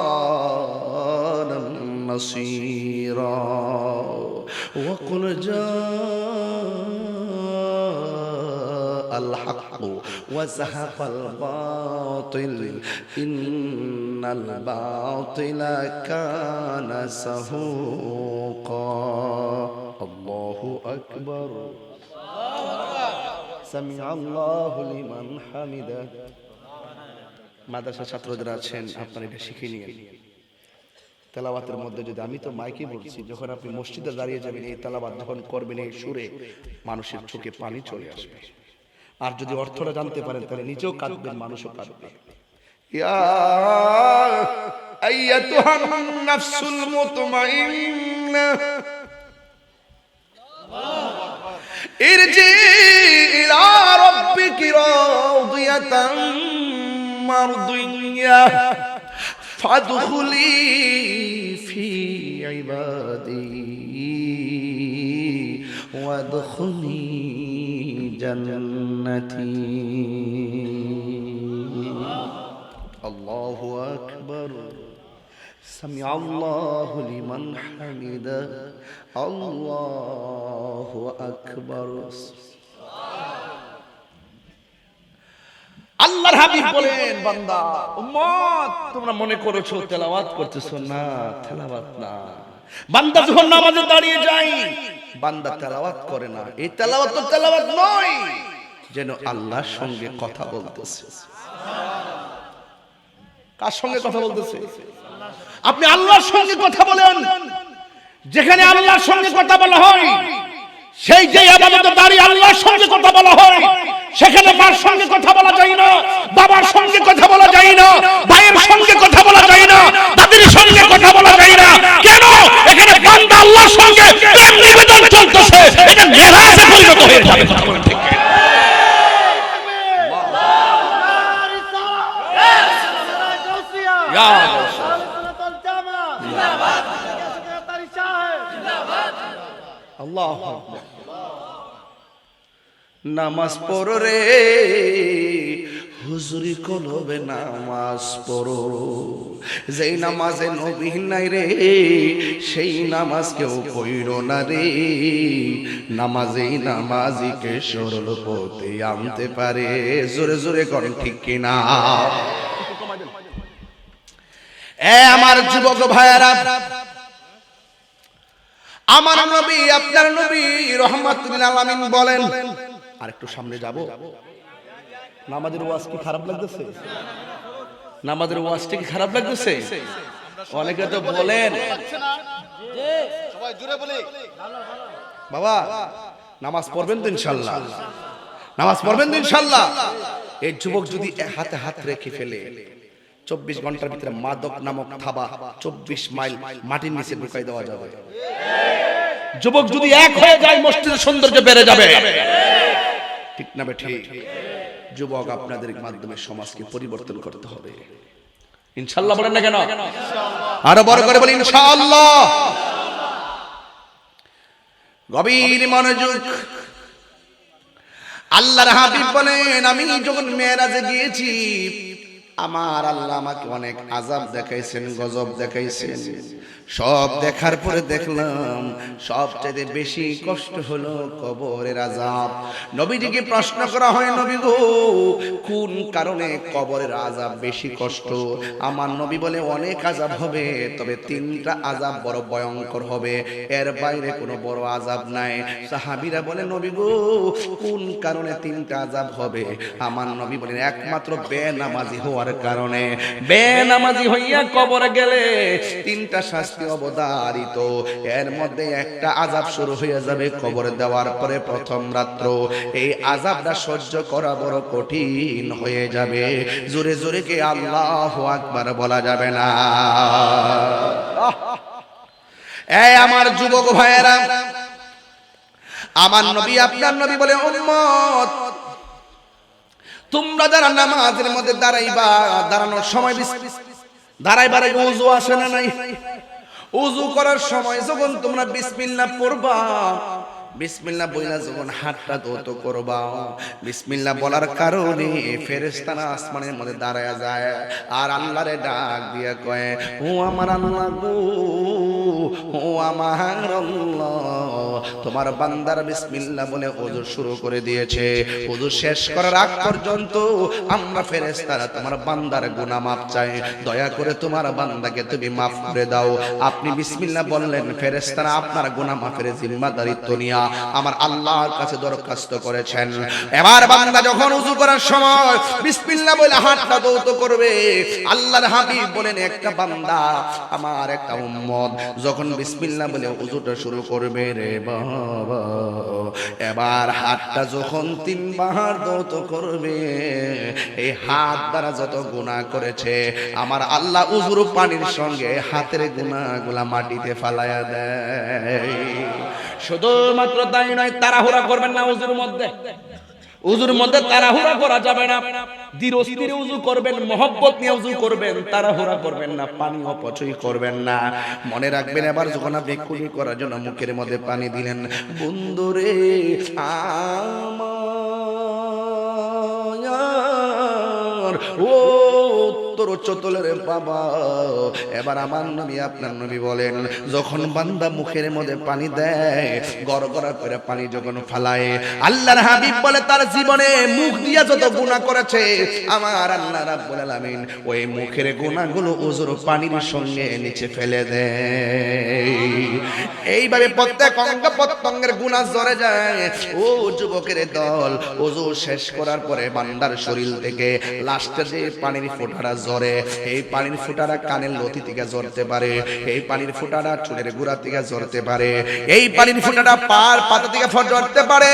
نصيرا وقل جاء الحق وزهق الباطل إن الباطل كان زهوقا الله أكبر سمع الله لمن حمده মাদ্রাসা ছাত্র যারা আছেন আপনারা এটা শিখে নিন তেলাওয়াতের মধ্যে যদি আমি তো মাইকে বলছি যখন আপনি মসজিদে দাঁড়িয়ে যাবেন এই তেলাওয়াত যখন করবেন এই সুরে মানুষের চোখে পানি চলে আসবে আর যদি অর্থটা জানতে পারেন তাহলে নিজেও কাঁদবেন মানুষও কাঁদবে ইয়া আইয়াতুহান নাফসুল মুতমাইন্না ইরজি ইলা রাব্বিকি রাদিয়াতান মারদিয়া ফাদখুলি ফি ইবাদি ওয়াদখুলি জান্নাতি আল্লাহু আকবার সামি আল্লাহু লিমান হামিদা আল্লাহু আকবার আল্লাহর হাবিব বলেন বান্দা উম্মত তোমরা মনে করেছো তেলাওয়াত করতেছো না তেলাওয়াত না বান্দা যখন নামাজে দাঁড়িয়ে যায় বান্দা তেলাওয়াত করে না এই তেলাওয়াত তো তেলাওয়াত নয় যেন আল্লাহর সঙ্গে কথা বলতেছে কার সঙ্গে কথা বলতেছে আপনি আল্লাহর সঙ্গে কথা বলেন যেখানে আল্লাহর সঙ্গে কথা বলা হয় সেই যে ইবাদতে দাঁড়িয়ে আল্লাহর সঙ্গে কথা বলা হয় সেখানে মার সঙ্গে কথা বলা যায় না বাবার সঙ্গে কথা বলা যায় না ভাইয়ের সঙ্গে কথা বলা যায় না দাদির সঙ্গে কথা বলা যায় না কেন এখানে বান্দা আল্লাহর সঙ্গে প্রেম নিবেদন চলতেছে এটা মেরাজে পরিণত হয়ে যাবে কথা বলেন ঠিক আল্লাহু আকবার নামাজ পড়ো রে হুজুরি কলবে নামাজ পড়ো যেই নামাজে নবী নাই রে সেই নামাজ কেউ পড়ো না রে নামাজেই নামাজিকে সরল পথে আনতে পারে জোরে জোরে করেন ঠিক কিনা আমার যুবক ভাইয়ারা আমার নবী আপনার নবী রাহমাতুল আলামিন বলেন আর একটু সামনে যাব নামাজের ওয়াজ কি খারাপ লাগতেছে নামাজের ওয়াজটা কি খারাপ লাগতেছে অনেকে তো বলেন সবাই জোরে বলি বাবা নামাজ পড়বেন তো ইনশাআল্লাহ নামাজ পড়বেন তো ইনশাআল্লাহ এই যুবক যদি হাতে হাত রেখে ফেলে 24 ঘন্টার ভিতরে মাদক নামক থাবা 24 মাইল মাটির নিচে ঢুকাই দেওয়া যাবে যুবক যদি এক হয়ে যায় মসজিদের সৌন্দর্য বেড়ে যাবে ঠিক না ঠিক যুবক আপনাদের মাধ্যমে সমাজকে পরিবর্তন করতে হবে ইনশাআল্লাহ বলেন না কেন আরো বড় করে বলি ইনশাআল্লাহ গভীর মনোযোগ আল্লাহর হাবিব বলেন আমি যখন মেরাজে গিয়েছি আমার আল্লাহ আমাকে অনেক আযাব দেখাইছেন গজব দেখাইছেন সব দেখার পরে দেখলাম সবচেয়ে বেশি কষ্ট হলো কবরের আযাব। নবীজিকে প্রশ্ন করা হয়, নবী গো, কোন কারণে কবরের আযাব বেশি কষ্ট? আমার নবী বলে, অনেক আযাব হবে, তবে তিনটা আযাব বড় ভয়ঙ্কর হবে, এর বাইরে কোনো বড় আযাব নাই। সাহাবীরা বলে, নবী গো, কোন কারণে তিনটা আযাব হবে? আমার নবী বলেন, একমাত্র বেনামাজি হওয়ার কারণে। বেনামাজি হইয়া কবরে গেলে তিনটা শাস্তি অবধারিত, এর মধ্যে একটা আযাব শুরু হয়ে যাবে কবরে দেওয়ার পরে প্রথম রাত্র। এই আযাবটা সহ্য করা বড় কঠিন হয়ে যাবে। জোরে জোরে কে আল্লাহু আকবার বলা যাবে না? এই আমার যুবক ভাইয়েরা, আমার নবী আপনার নবী বলে, উম্মত তোমরা যারা নামাজের মধ্যে দাঁড়াইবা, দাঁড়ানোর সময় দাঁড়াইবার আগে ওযু আসে না নাই? ওযু করার সময় যখন তোমরা বিসমিল্লাহ পড়বা, বিসমিল্লাহ বইলা যখন হাতটা ধৌত করবা, বিসমিল্লাহ বলার কারণে ফেরেশতারা আসমানের মধ্যে দাঁড়ায়া যায় আর আল্লাহরে ডাক দিয়া কয়, ও আমার আল্লাহ গো, ও আমার আল্লাহ, তোমার বান্দার বিসমিল্লাহ বলে ওযু শুরু করে দিয়েছে। ওযু শেষ করার আগ পর্যন্ত আমরা ফেরেশতারা তোমার বান্দার গুনাহ মাফ চাই, দয়া করে তোমার বান্দাকে তুমি মাফ করে দাও। আপনি বিসমিল্লাহ বললেন, ফেরেশতারা আপনার গুনাহ মাফের জিম্মাদারিত্ব নিয়া আমার আল্লাহর কাছে দরখাস্ত করেছেন। এবার বান্দা যখন ওযু করার সময় বিসমিল্লাহ বলে হাতটা ধৌত করবে, আল্লাহর হাবিব বলেন, একটা বান্দা আমার একটা উম্মত যখন বিসমিল্লাহ বলে ওযুটা শুরু করবে রে বাবা, এবার হাতটা যখন তিনবার ধৌত করবে, এই হাত দ্বারা যত গুনাহ করেছে আমার আল্লাহ ওযুর পানির সঙ্গে হাতের গুনাহগুলা মাটিতে ফালায়া দেয়। শুধুমাত্র তাই নয়, তাড়াহুড়া করবেন না ওযুর মধ্যে। ওযুর মধ্যে তাড়াহুড়া করা যাবে না, ধীর স্থিরে ওযু করবেন, মহব্বত নিয়ে ওযু করবেন, তাড়াহুড়া করবেন না, পানি অপচয় করবেন না। মনে রাখবেন, এবার যখন আপনি কুলি করার জন্য মুখের মধ্যে পানি দিলেন, বন্ধুরে আমার ও তোর চতলের বাবা, এবার আমার নবী আপনার নবী বলেন, যখন বান্দা মুখের মধ্যে পানি দেয়, গড়গড়া করে পানি যখন ফালায়, আল্লাহর হাবিব বলে তার জীবনে মুখ দিয়া যত গুনাহ করেছে আমার আল্লাহ রাব্বুল আলামিন ওই মুখের গুনাহগুলো ওযুর পানির সঙ্গে নিচে ফেলে দেয়। এইভাবে প্রত্যেক অঙ্গ প্রত্যঙ্গের গুনাহ ঝরে যায়। ও যুবকের দল, ওযু শেষ করার পরে বান্দার শরীর থেকে লাস্টে যে পানির ফোঁটাটা ঝরে, এই পানির ফোঁটাটা কানের লতি থেকে ঝরতে পারে, এই পানির ফোঁটাটা চুলের গোড়া থেকে ঝরতে পারে, এই পানির ফোঁটাটা পার পাতা থেকে ঝরতে পারে।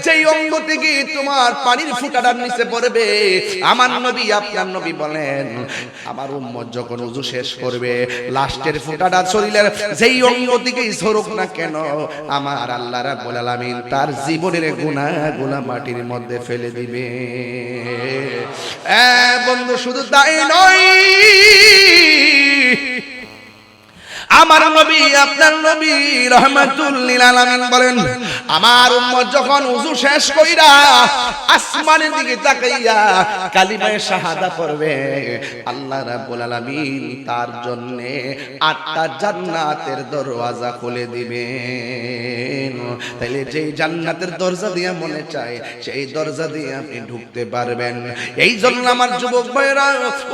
যেই অঙ্গ থেকে তোমার পানির ফোঁটাটা নিচে পড়বে, আমার নবী আপনার নবী বলেন, আমার উম্মত যখন ওযু শেষ করবে, লাস্টের ফোঁটাটা শরীরের যেই অঙ্গ থেকে ঝরুক না কেন, আমার আল্লাহ রাব্বুল আলামিন তার জীবনের গুনাহগুলো মাটির মধ্যে ফেলে দিবে। বন্ধু, শুধু তাই নয়, আমার নবী আপনার নবী রাহমাতুল লিল আলামিন বলেন, আমার উম্মত যখন ওযু শেষ কইরা আসমানের দিকে তাকাইয়া কালিমায়ে শাহাদা পড়বে, আল্লাহ রাব্বুল আলামিন তার জন্য 8টা জান্নাতের দরওয়াজা খুলে দিবেন। তাইলে যেই জান্নাতের দরজা দিয়ে মনে চায় সেই দরজা দিয়ে আপনি ঢুকতে পারবেন। এই জন্য আমার যুবক ভাইরা,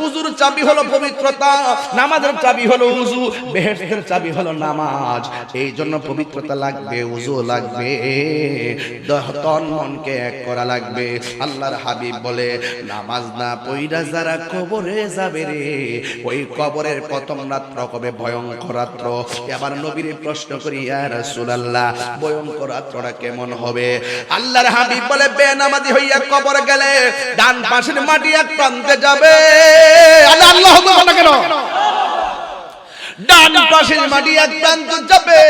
ওযুর চাবি হলো পবিত্রতা, নামাজের চাবি হলো ওযু, বেহেশতের চাবি হলো নামাজ। এই জন্য পবিত্রতা লাগবে, ওযু লাগবে, তন মনকে এক করা লাগবে। আল্লাহর হাবিব বলে, নামাজ না পইরা যারা কবরে যাবে রে, ওই কবরের প্রথম রাত্র কবে ভয়ঙ্কর রাত্র। এবার নবীর প্রশ্ন করি, ইয়া রাসূলুল্লাহ, ভয়ঙ্কর রাত্রটা কেমন হবে? আল্লাহর হাবিব বলে, বেনামাজি হইয়া কবরে গেলে ডান পাশের মাটি এক প্রান্তে যাবে। আল্লাহ না কেন? ডান পাশের মাটি এক প্রান্ত যাবে,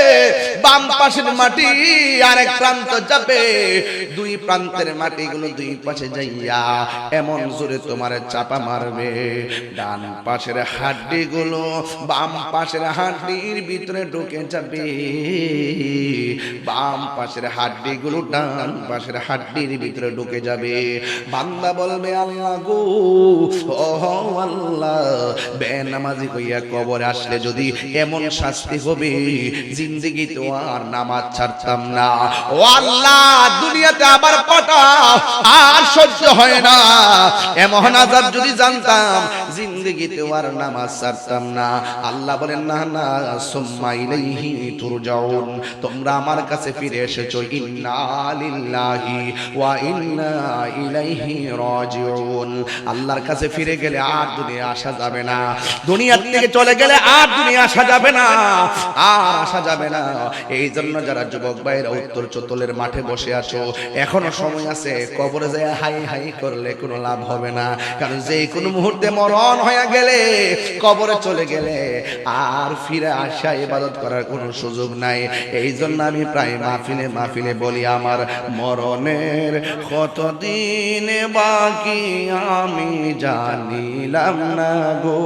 বাম পাশের মাটি আরেক প্রান্ত যাবে। দুই প্রান্তের মাটিগুলো দুই পাশে যাইয়া এমন জোরে তোমার চাপা মারবে, ডান পাশের হাড্ডিগুলো বাম পাশের হাড্ডির ভিতরে ঢুকে যাবে, বাম পাশের হাড্ডিগুলো ডান পাশের হাড্ডির ভিতরে ঢুকে যাবে। বান্দা বলবে, আল্লাহ গো, ও আল্লাহ, বেনামাজি হইয়া কবরে আসলে যদি এমন শাস্তি হবে জিন্দেগিতে আর নামাজ ছাড়তাম না। ও আল্লাহ, দুনিয়াতে আবার কটা আর সহ্য হয় না, এমন আযাব যদি জানতাম জিন্দেগিতে আর নামাজ ছাড়তাম না। আল্লাহ বলেন না না, সুম্মা ইলাইহি তুরজাউন, তোমরা আমার কাছে ফিরে এসেছো, ইন্না লিল্লাহি ওয়া ইন্না ইলাইহি রাজিউন। আল্লাহর কাছে ফিরে গেলে আর দুনিয়া আসা যাবে না, দুনিয়া থেকে চলে গেলে আর দুনিয়া আসা যাবে না, আর আসা যাবে না। এই জন্য যারা যুবক ভাইরা উত্তর চতলের মাঠে বসে আছো, এখনো সময় আছে, কবরে যায় হাই হাই করলে কোনো লাভ হবে না, কারণ যে কোনো মুহূর্তে মরণ হয়ে গেলে, কবরে চলে গেলে আর ফিরে আসা ইবাদত করার কোনো সুযোগ নাই। এই জন্য আমি প্রায় মাহফিলে বলি, আমার মরণের কতদিন বাকি আমি জানিলাম না গো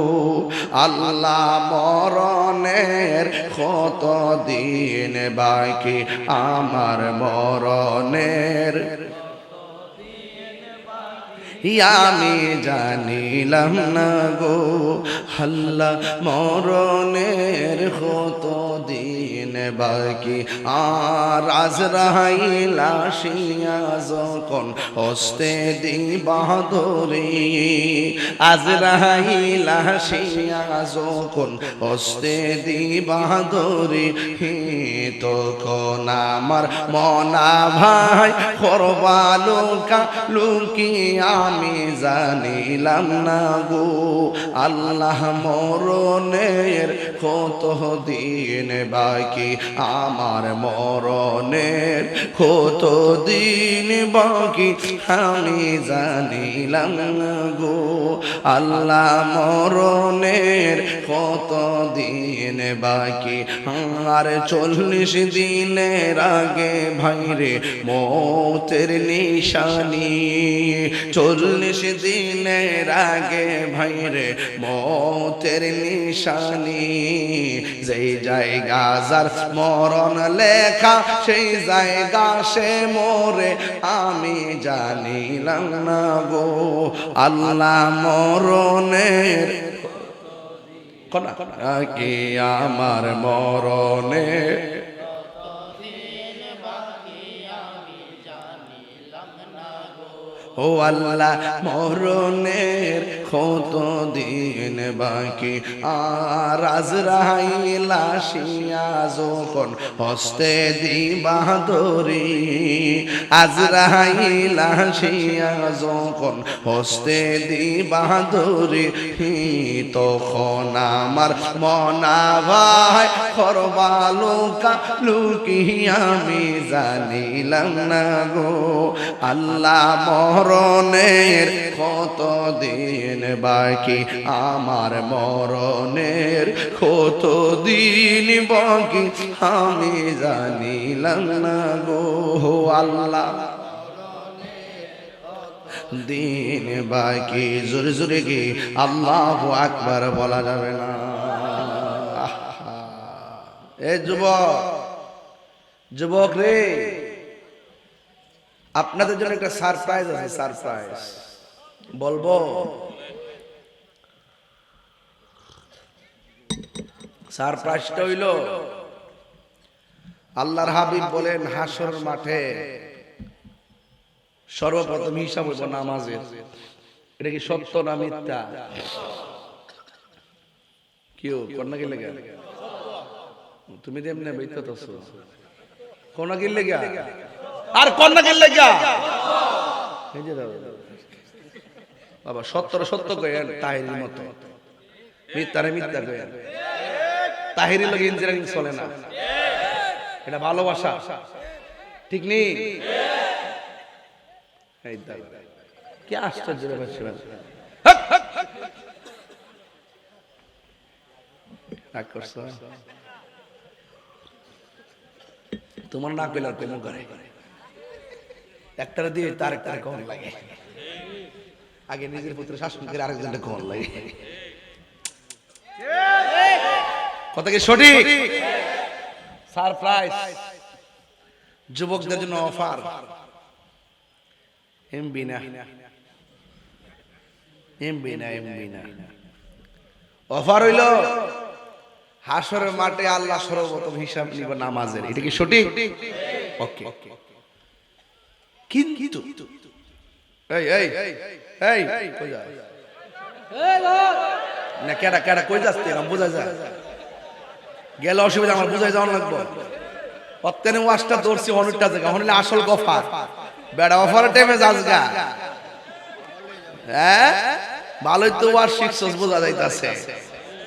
আল্লাহ, মরণের কতদিন বাকি আমার মরণের আমি জানিলাম না গো আল্লাহ, মরণের কতদিন বাকি। আর আজরাইল আসিয়া যখন হস্তে দিবা ধরি, আজরাইল আসিয়া যখন হস্তে দিবা ধরি, তখন আমার মনা ভাই করবা লুকা লুকি আমি জানিলাম না গো আল্লাহ, মরণের কতদিন বাকি আমার মরণের কতদিন বাকি আমি জানিলাম না গো আল্লাহ, মরণের কতদিন বাকি। আর 40 দিনের আগে ভাইরে মৌতের নিশানি, 40 দিনের আগে ভাইরে মৌতের নিশানি, যেই জায়গা যার মরণ লেখা সেই জায়গা সে মরে আমি জানিলাম না গো আল্লাহ, মরণের কি আমার মরণের ও আল্লাহ, মরণের কতদিন বাকি। আর আজরাইল আসিয়া যখন হস্তে দিবা ধরি, আজরাইল আসিয়া যখন হস্তে দিবা ধরি, তখন আমার মনা ভাই করবা লুকা লুকি আমি জানিলাম না গো আল্লাহ, মরণের কতদিন বাকি আমার মরণের কতদিন বাকি আমি জানিলাম না গো আল্লাহ, দিন বাকি। জোরে জোরে কি আল্লাহু আকবার বলা যাবে না? এ যুবক রে, আপনাদের জন্য একটা সারপ্রাইজ আছে, সারপ্রাইজ বলবো। সারপ্রাইজটা হইল, আল্লাহর হাবিব বলেন হাসর মাঠে সর্বপ্রথম হিসাব হইব নামাজের। এটা কি সত্য না মিথ্যা? কেউ কন্যা গেলে তুমি দেমনে বইতেছ কন্যা গেলে আর কন্যা গেলে বাবা, সত্তর সত্য কয়েন তাহিরির মতো, মিথ্যারে মিথ্যা কয়েন। তাহিরির লোক ইঞ্জিনিয়ারিং চলে না, এটা ভালোবাসা, ঠিক নেই? কি আশ্চর্য তোমার না পেলে প্রেম করে, একটারে দিয়ে তার একটা কম লাগে, আগে নিজের পুত্র শাসন করে আরেকজনটা কম লাগে। কথা কি সঠিক? সারপ্রাইজ যুবকদের জন্য অফার, এমবি না অফার হইল হাসরের মাঠে আল্লাহ সর্বপ্রথম হিসাব নিব নামাজের, এটা কি সঠিক? ওকে। কিন্তু এই এই এই কই যায় না, কেডা কেডা কই যাচ্ছে না বুঝা যায়, গেলে অসুবিধা, আমার বুঝাই যাওয়ার লাগবে। অত্যানে ওয়াশটা ধরছি অনেকটা জায়গা, হলে আসল গফার বেড়া অফারের টাইমে যাসগা। হ্যাঁ ভালোই তো ওয়াশ শিখছস, বোঝা যাইতাছে।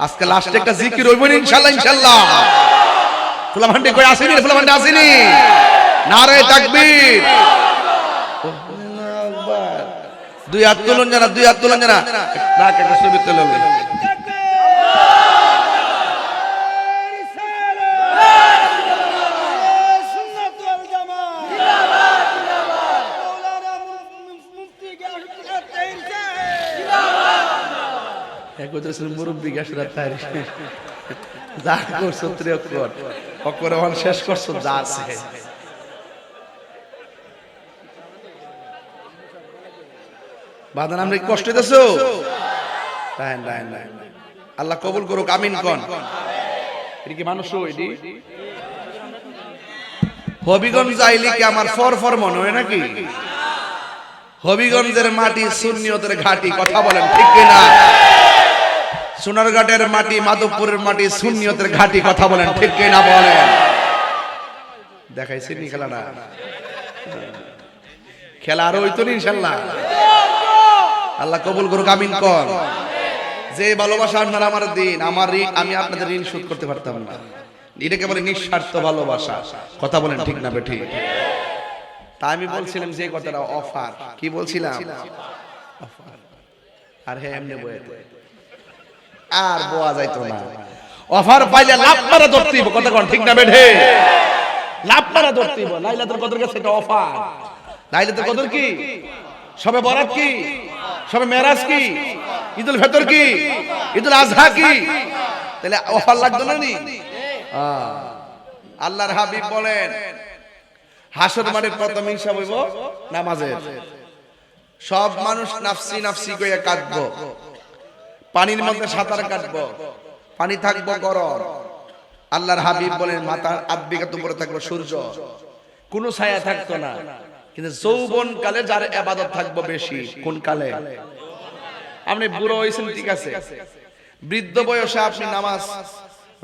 আজকে লাস্টে একটা জিকির হইব ইনশাআল্লাহ, ইনশাআল্লাহ। ফুলামান্ডি কই আসেনি? ফুলামান্ডি আসেনি? নারে তাকবীর, দুই হাত তুলুন জানা, দুই হাত তুলুন জানা, ডাক একটা ছবি তুলে লই। মুরব্বী গাছরা তাই যা করছো অক্ষর শেষ করছো যা আছে। বাদান আমরা কষ্ট দিতেছো, আল্লাহ কবুল করুক, আমিন কোন। এটা কি মানুষ এটি হবিগঞ্জ আইলি কি আমার ফর মনে হয় নাকি? হবিগঞ্জের মাটি সুন্নিয়তের ঘাটি, কথা বলেন ঠিক কিনা? সোনারঘাটের মাটি, মাধবপুরের মাটি সুন্নিয়তের ঘাটি, কথা বলেন ঠিক কিনা? বলেন। দেখাইছি নি খেলাটা? খেলা আরো হইতো না ইনশাআল্লাহ। আল্লাহ কবুল করুক, আমিন কোন। যে ভালোবাসা আপনারা আমার দিন, আমার ঋণ আমি আপনাদের ঋণ শোধ করতে পারতাম না। এটাকে বলে নিঃস্বার্থ ভালোবাসা, কথা বলেন ঠিক না বেঠিক? তা আমি বলছিলাম যে কথাটা অফার, কি বলছিলাম? অফার। আর হ্যাঁ এমনি বইতে আর বোয়া যাইতো না। অফার পাইলে লাভ মারা ধরতে হইব, কথা কোন ঠিক না বেঠে? লাভ মারা ধরতে হইব। লাইলাতুল কদর কাছে এটা অফার। লাইলাতুল কদর কি? সবে বরাত কি? সবে মেরাজ কি? ঈদুল ফিতর কি? ঈদুল আজহা কি? তাহলে অফার লাগতো না নি? আল্লাহর হাবিব বলেন হাসর মাঠের প্রথম হিসাব হইব নামাজের। সব মানুষ নাফসি নাফসি কইয়া কাঁদবো, পানির মধ্যে সাঁতার কাটবো, পানি থাকবো গরম। আল্লাহর হাবিব বলেন মাথার আধবিঘাত উপরে থাকবো সূর্য, কোনো ছায়া থাকতো না। কিন্তু যৌবন কালে যার ইবাদত থাকবো বেশি। কোন কালে? আপনি বুড়ো হইছেন ঠিক আছে, বৃদ্ধ বয়সে আপনি নামাজ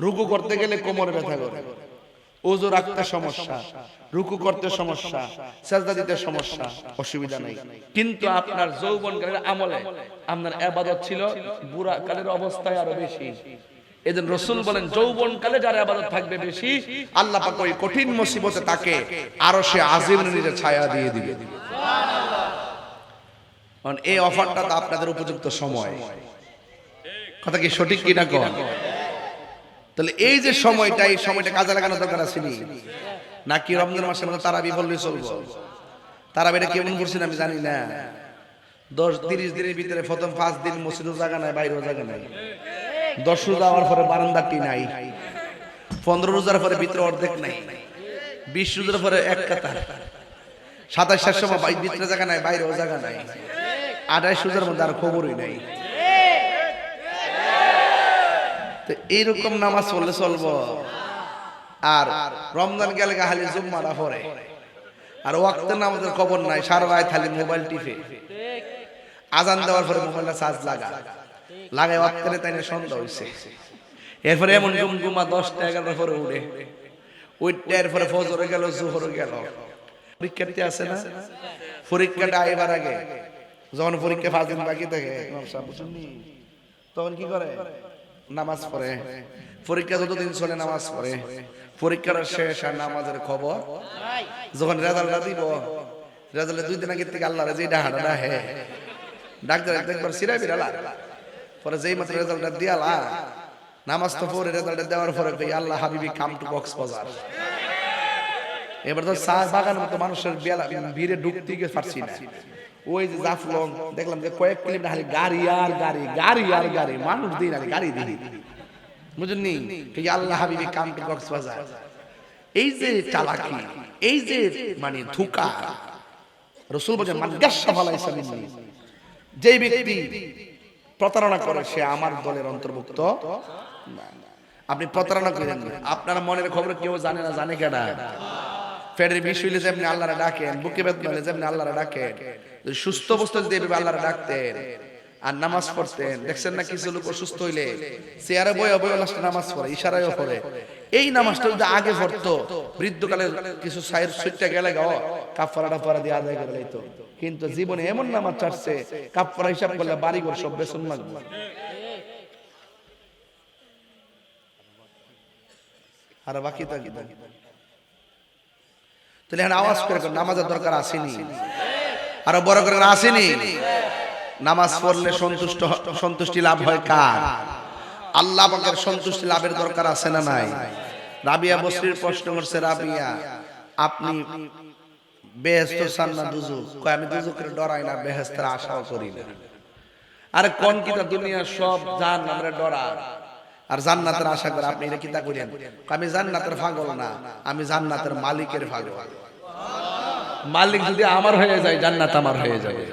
রুকু করতে গেলে কোমরে ব্যথা করে, ওযু রাখতে সমস্যা, রুকু করতে সমস্যা, সিজদা দিতে সমস্যা, অসুবিধা নাই। কিন্তু আপনার যৌবনকালের আমলে আপনার ইবাদত ছিল বুড়া কালের অবস্থায় আরো বেশি। এজন্য রাসূল বলেন যৌবনকালে যার ইবাদত থাকবে বেশি, আল্লাহ পাক ওই কঠিন মুসিবতে তাকে আরশে আজিমের নিচে ছায়া দিয়ে দিবে। সুবহানাল্লাহ। কারণ এই অফারটা তো আপনাদের উপযুক্ত সময়, কথা কি সঠিক কিনা কোন? তাহলে এই যে সময়টা, এই সময়টা কাজে লাগানো দরকার আছে নাকি? রমজান মাসের মধ্যে তারাবি বললে চলবো? তারাবিটা কেমন করছেন আমি জানি না। 10-30 দিনের ভিতরে প্রথম 5 দিন মসজিদও জায়গা নাই, বাইরেও জায়গা নাই। 10 রোজা হওয়ার পরে বারান্দাটি নাই, 15 রোজার পরে ভিতরে অর্ধেক নাই, 20 রোজার পরে এক কাতার, 27 সময় ভিতরে জায়গা নাই, বাইরেও জায়গা নাই, 28 রোজার মধ্যে আর খবরই নাই। তো এইরকম নামাজ পড়লে চলবো? আর রমজান গেলে খালি জুম্মাটা পড়ে, আর ওয়াক্তের নামাজের খবর নাই, সারা রাত খালি মোবাইল টিপে, আজান দেওয়ার পরে মোবাইলটা চার্জ লাগায় ওয়াক্তের তাই সন্ধ্যা হইছে। এরপরে এমন গুমগুমা 10টা-11টার পরে উঠে, ওইটার পরে ফজর গেল, জোহর গেল। পরীক্ষার্থী আছে না, পরীক্ষাটা আইবার আগে যখন পরীক্ষা 5 দিন বাকি থাকে তখন কি করে? নামাজ পড়ে। পরীক্ষা যতদিন চলে নামাজ পড়ে, পরীক্ষার শেষ আর নামাজের খবর যখন রেজাল্টটা দিব, রেজাল্টে 2 দিন আগে থেকে আল্লাহরে যে ডাহাটা হে ডাক্তার একবার সিরাই বিরালা পরে যেই মাত্র রেজাল্টটা দিয়ালা, নামাজ তো পড়ে রেজাল্টটা দেওয়ার পরে কই আল্লাহ হাবিবি কাম টু কক্সবাজার। এবার তো চা বাগানের মতো মানুষের ভিড়ে ঢুকতে গিয়ে পারছি না। ওই যে জাফলং দেখলাম যে কয়েক কিলোমিটার খালি গাড়ি আর গাড়ি, গাড়ি আর গাড়ি, মানুষ দিন আর গাড়ি দিন, বুঝলেন? আল্লাহ হাবিবি কাম টু কক্সবাজার। এই যে চালাকি, এই যে মানে ধোঁকা, রাসূল বলেন মান গাশশা ফালাইসা মিন্নি, যেই ব্যক্তি প্রতারণা করে সে আমার দলের অন্তর্ভুক্ত না। আপনি প্রতারণা করেন না। আপনার মনের খবর কেউ জানে না, জানে কেডা? পেটের বিষ হইলে যেমনি আল্লাহরে ডাকেন, বুকে বেদনা হলে যেমনি আল্লাহরে ডাকেন, যদি সুস্থ অবস্থায় যদি এভাবে আল্লাহরে ডাকতেন আর নামাজ পড়তেন, দেখছেন না কিছু লোক অসুস্থ হইলে চেয়ারে বয়ে বয়ে লাস্টে নামাজ পড়ে, ইশারায়ও পড়ে। এই নামাজটা যদি আগে পড়তো, বৃদ্ধকালে কিছু সাইর সুইটটা গেলে গাও কাফারাটা পড়া দিয়ে আদায় করে লইতো। কিন্তু জীবনে এমন নামাজ চাচ্ছে কাফারা হিসাব করলে বাড়িঘর সব বেসন লাগবে। আর বাকি থাকি তাহলে এখন আওয়াজ করে নামাজের দরকার আসেনি? আরো বড় করে আসেনি? নামাজ পড়লে সন্তুষ্টি লাভ হয় কার? আল্লাহ পাকের সন্তুষ্টি লাভের দরকার আছে না নাই? রাবিয়া বসরির প্রশ্ন করছে, রাবিয়া আপনি বেহেশত চান না দুজক? কয় আমি দুজকের ডরাই না, বেহেশতের আশাও করি না। আরে কোন কিতা দুনিয়ার সব জান আমরা ডরা আর জান্নাতের আশা করে, আপনি এটা কিতা করেন? আমি জান্নাতের পাগল না, আমি জান্নাতের মালিকের পাগল। মালিক যদি আমার হয়ে যায় জান্নাত আমার হয়ে যাবে,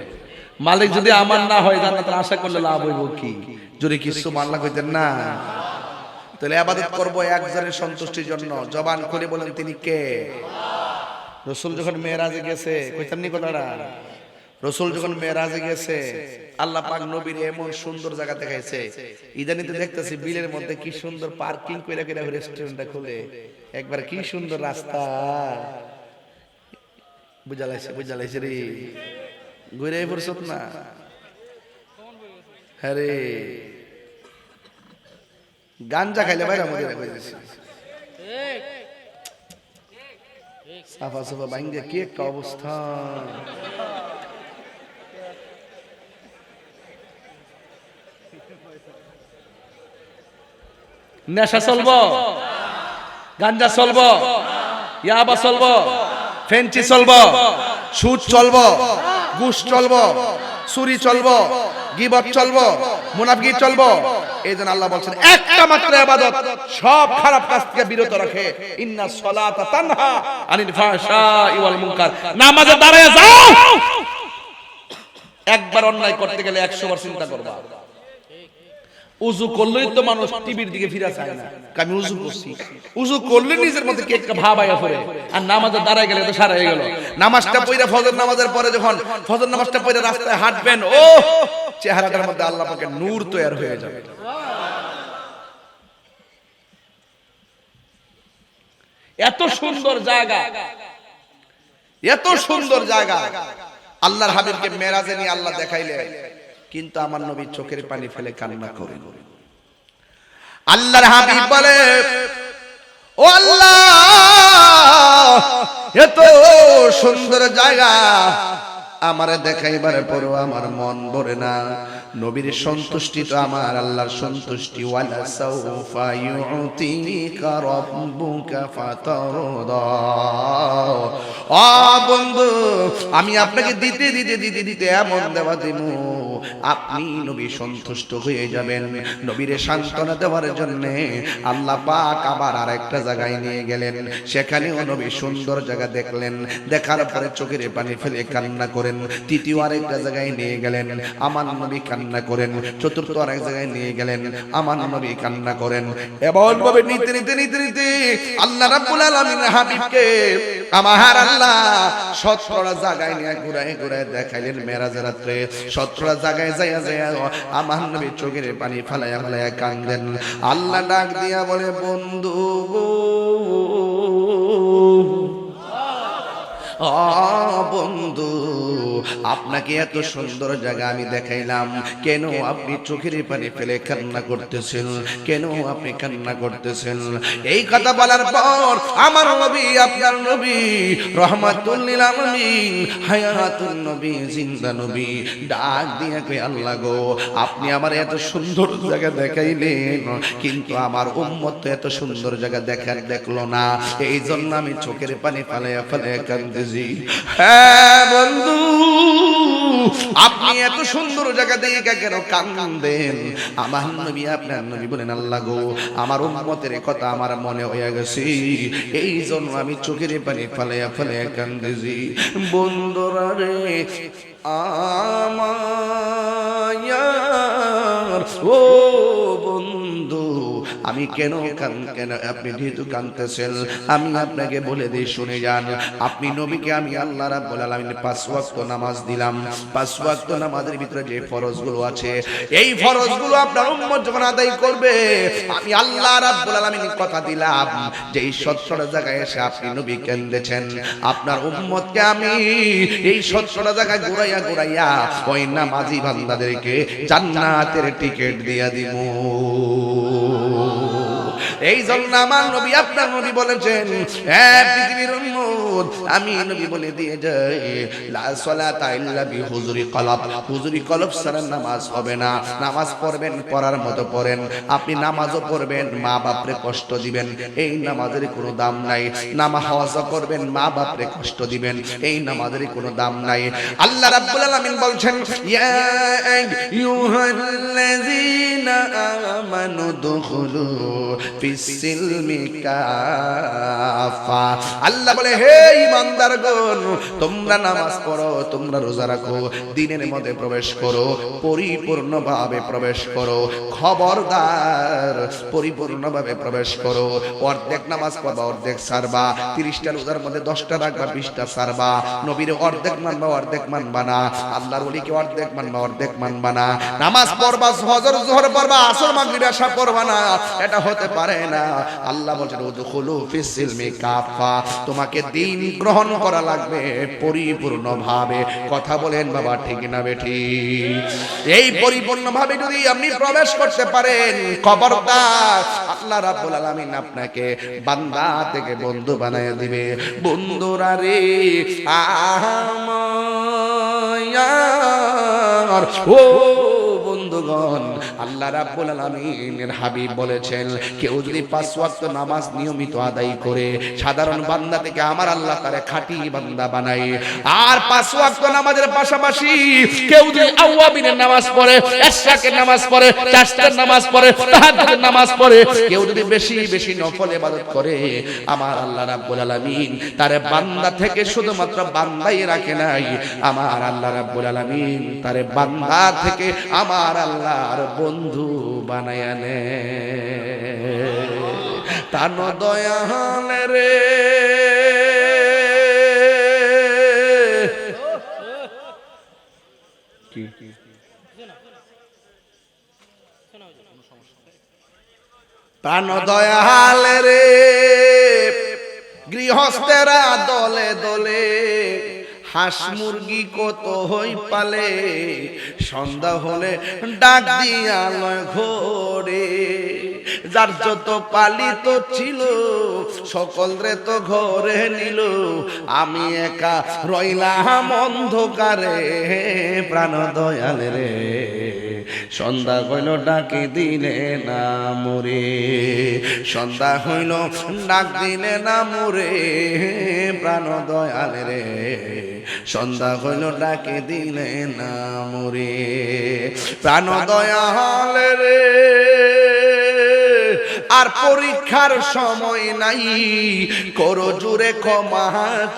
মালিক যদি আমার না হয় জান্নাতের আশা করলে লাভ হইব কি? যদি কিছু মাল্লা কইতেন না। তাহলে ইবাদত করব একজনের সন্তুষ্টির জন্য, জবান খুলে বলেন তিনি কে? রাসূল যখন মেরাজে গেছে, কইতাম নি কথাটা, রাসূল যখন মেরাজে গেছে আল্লাহ পাক নবীর এমন সুন্দর জায়গা দেখাইছে। ইদানিতে দেখতেছি বিলের মধ্যে কি সুন্দর পার্কিং কইরা কইরা রেস্টুরেন্টটা খুলে, একবার কি সুন্দর রাস্তা। বুঝালাইছে রে, ঘুরে পড়ছত না? হ্যাঁ রে, গাঞ্জা খাইলে বাইরে মধ্যে কইতেছি সাফা সাফা বাইঙ্গে কি একটা অবস্থা। নেশা চলবো, গাঞ্জা চলবো, ইয়াবা চলবো, ফেন্সি চলবো, সুদ চলবো, ঘুষ চলবো, চুরি চলবো, গীবত চলবো, মুনাফিকি চলবো। এই জন্য আল্লাহ বলছেন একটা মাত্র ইবাদত সব খারাপ কাজ থেকে বিরত রাখে, ইন্নাস সালাতা তানহা আনিল ফাহশাই ওয়াল মুনকার। নামাজে দাঁড়ায় যাও, একবার অন্যায় করতে গেলে 100 বার চিন্তা করবা। উযু করলেই তো মানুষ টিভির দিকে ফিরে চায় না, আমি উযু করছি। উযু করলে নিজের মধ্যে কি একটা ভাব আয়া পড়ে, আর নামাজে দাঁড়ায় গেলে তো সারা হয়ে গেল। নামাজটা পড়ে ফজর নামাজের পরে যখন ফজর নামাজটা পড়ে রাস্তায় হাঁটবেন, ও চেহারাটার মধ্যে আল্লাহ পাকের নূর তৈরি হয়ে যাবে। এত সুন্দর জায়গা, এত সুন্দর জায়গা আল্লাহর হাবিবকে মেরাজে নিয়ে আল্লাহ দেখাইলে, কিন্তু আমার নবী চোখের পানি ফেলে কান্না করে। আল্লাহর হাবিব বলে, ও আল্লাহ এত সুন্দর জায়গা আমারে দেখাইবার পরও আমার মন ভরে না। নবীর সন্তুষ্টি তো আমার আল্লাহর সন্তুষ্টি। ওয়ালা সাউফা ইউতিকা রাব্বুকা ফাতারদা। ও বন্ধু, আমি আপনাকে দিতে দিতে দিতে দিতে এমন দেওয়া দিব আপনি নবী সন্তুষ্ট হয়ে যাবেন। নবীরে সান্ত্বনা দেওয়ার জন্য আল্লাহ পাক আবার আরেকটা জায়গায় নিয়ে গেলেন। সেখানেও নবী সুন্দর জায়গা দেখলেন, দেখার পরে চোখের পানি ফেলে কান্না করেন। তৃতীয় আরেকটা জায়গায় নিয়ে গেলেন, আমার নবী কান্না করেন। চতুর্থ আরেক জায়গায় নিয়ে গেলেন, আমার নবী কান্না করেন। এমন ভাবে নিতে নিতে নিতে নিতে আল্লাহ রাব্বুল আলামিন হাবিবকে আমার আল্লাহ 17টা জায়গায় নিয়ে ঘুরায় ঘুরায় দেখাইলেন মেরাজের রাত্রে। 17টা জায়গায় যাইয়া যাইয়া আমার নবী চোখের পানি ফালাইয়া ফালাইয়া কান্দেন। আল্লাহ ডাক দিয়া বলে, বন্ধু গো, বন্ধু আপনাকে এত সুন্দর জায়গা আমি দেখাইলাম, কেন আপনি চোখের পানি ফেলে কান্না করতেছেন? কেন আপনি কান্না করতেছেন? এই কথা বলার পর আমার নবী, আপনার নবী রহমাতুল লিল আলামিন, হায়াতুন নবী, জিন্দা নবী ডাক দিয়া কই, আল্লাহ গো আপনি আমার এত সুন্দর জায়গা দেখাইলেন, কিন্তু আমার উম্মত তো এত সুন্দর জায়গা দেখলো না, এই জন্য আমি চোখের পানি ফালাইয়া ফালাইয়া কান্দেছি। হ্যাঁ বন্ধু, আপনি এত সুন্দর জায়গা দেখে কেন কান্দেন? আমার নবী, আপনার নবী বলেন, আল্লাহ গো আমার উম্মতের কথা আমার মনে হয়ে গেছে, এই জন্য আমি চোখের পানি ফালাইয়া ফালাইয়া কান্দেছি। বন্ধুরা রে আমার, ও বন্ধু আমি কেন আপনি যেহেতু কাঁদতেছেন আমি আপনাকে বলে দিই শুনে যান। আপনি নবীকে আমি আল্লাহ রাব্বুল আলামিন 5 ওয়াক্ত নামাজ দিলাম। 5 ওয়াক্ত নামাজের ভিতরে যে ফরজগুলো আছে এই ফরজগুলো আপনার উম্মত যখন আদায় করবে আমি আল্লাহ রাব্বুল আলামিন কথা দিলাম যে এই 17টা জায়গায় এসে আপনি নবী কেঁদেছেন আপনার উম্মতকে আমি এই 17টা জায়গায় ঘুরাইয়া ওই নামাজি বান্দাদেরকে জান্নাতের টিকিট দিয়া দিব। এই জন্য আমার নবী আপনার নবী বলেছেন হে পৃথিবীর উম্মত আমি নবী বলে দিয়ে যাই লা সালাতা ইল্লা বিহুজুরি কলব, হুজুরি কলব ছাড়া নামাজ হবে না। নামাজ পড়বেন পড়ার মতো পড়েন, আপনি নামাজও পড়বেন মা বাপরে কষ্ট দিবেন এই নামাজের কোনো দাম নাই। নামাজ হওয়া করবেন মা বাপরে কষ্ট দিবেন এই নামাজের কোনো দাম নাই। আল্লাহ রাব্বুল আলামিন বলছেন ইয়া আইয়ুহাল্লাযীনা আমানু দুখুলু ফিস-সিলমি কাফা। আল্লাহ বলে হে ঈমানদারগণ তোমরা নামাজ পড়ো, তোমরা রোজা রাখো, দ্বীনের মধ্যে প্রবেশ করো, পরিপূর্ণভাবে প্রবেশ করো। খবরদার পরিপূর্ণভাবে প্রবেশ করো। অর্ধেক নামাজ পড়বা অর্ধেক ছাড়বা, 30টা রোজার মধ্যে 10টা রাখবা 20টা ছাড়বা। নবীর অর্ধেক মানবা অর্ধেক মানবা না, আল্লাহর ওলিকে অর্ধেক মানবা অর্ধেক মানবা না। নামাজ পড়বা ফজর যোহর পড়বা আসর মাগরিব এশা পড়বা না, এটা হতে পারে না। আল্লাহ বলেন উদখুলু ফিস-সিলমি কাফা, তোমাকে দ্বীন গ্রহণ করা লাগবে পরিপূর্ণভাবে। কথা বলেন বাবা ঠিক না বেঠি? এই পরিপূর্ণভাবে যদি আপনি প্রবেশ করতে পারেন খবরদার আল্লাহ রাব্বুল আলামিন আপনাকে বান্দা থেকে বন্ধু বানায় দিবে। বন্ধুরা রে আমার ও বন্ধুগণ আল্লাহ রাব্বুল আলামিনের হাবিব বলেছেন কেউ যদি 5 ওয়াক্ত নামাজ নিয়মিত আদায় করে সাধারণ বান্দা থেকে আমার আল্লাহ তারে খাঁটি বান্দা বানায়। আর 5 ওয়াক্ত নামাজের পাশাপাশি কেউ যদি আওয়াবিনের নামাজ পড়ে, ইশরাকের নামাজ পড়ে, চারটার নামাজ পড়ে, তাহাজ্জুদের নামাজ পড়ে, কেউ যদি বেশি বেশি নফল ইবাদত করে আমার আল্লাহ রাব্বুল আলামিন তারে বান্দা থেকে শুধুমাত্র বান্দাই রাখে নাই, আমার আল্লাহ রাব্বুল আলামিন তারে বান্দা থেকে আমার আল্লাহর বন্ধু বানায়া নে। তানো দয়াল রে প্রাণ দয়াল রে গৃহস্থেরা দলে দলে হাঁস মুরগি কত হই পালে, সন্ধ্যা হলে ডাক দিয়া লয় ঘরে। যার যত পালিত ছিল সকল রে তো ঘরে নিল, আমি একা রইলাম অন্ধকারে। প্রাণ দয়াল রে সন্ধ্যা হইল ডাকি দিলে না মোরে, সন্ধ্যা হইল ডাক দিলে না মোরে। প্রাণ দয়াল রে সন্ধ্যা হইল ডাকে দিলে না মোরে। প্রাণ দয়াল রে আর পরীক্ষার সময় নাই, করো জুড়ে ক্ষমা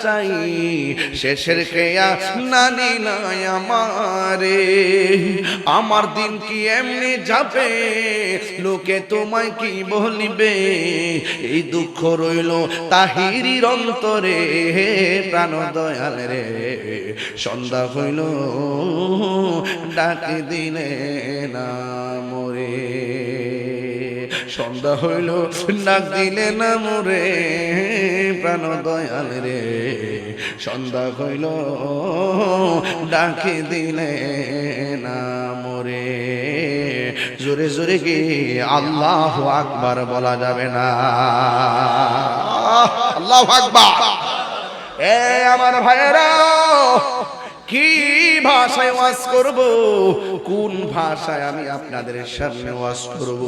চাই। শেষের খেয়া নানি নাই আমারে, আমার দিন কি এমনি যাবে, লোকে তোমায় কি বলিবে। এই দুঃখ রইল তাহিরির অন্তরে। প্রাণ দয়াল রে সন্ধ্যা হইল ডাকে দিলে না মোরে, সন্ধ্যা হইল ডাক দিলে না মোরে। প্রাণ দয়াল রে সন্ধ্যা হইল ডাকে দিলে না মোরে। জোরে জোরে কি আল্লাহু আকবার বলা যাবে না? আল্লাহু আকবার। এ আমার ভাইয়েরা কি ভাষায় ওয়াজ করব, কোন ভাষায় আমি আপনাদের সামনে ওয়াজ করব?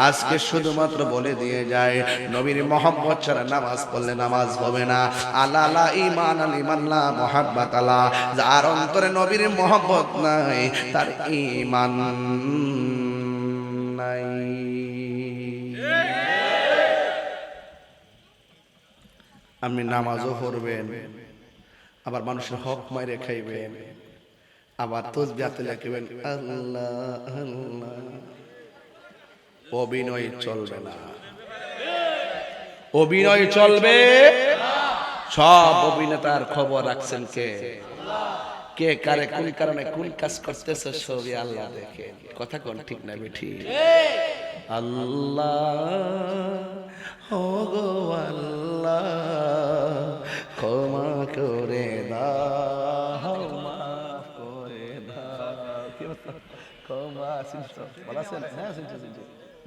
আজকে শুধুমাত্র বলে দিয়ে যায় নবীর মহব্বত ছাড়া নামাজ পড়লে নামাজ হবে না। আলা লা ঈমান আল ঈমাল্লাহ মুহাব্বাত আলা, যার অন্তরে নবীর মহব্বত নাই তার ঈমান নাই। আপনি নামাজও পড়বেন, আবার মানুষের হক মাইরে খাইবেন, আবার তাসবিহ লিখবেন আল্লাহ আল্লাহ। অভিনয় চলবে না, অভিনয় চলবে। সব অভিনেতার খবর রাখছেন কে? কে কারে কোন কারণে কোন কাজ করতেছে সবই আল্লাহ দেখে। কথা কোন ঠিক না বেঠি? আল্লাহ ও গো আল্লাহ ক্ষমা করে দাও, মাফ করে দাও। ক্ষমা বলাছেন? হ্যাঁ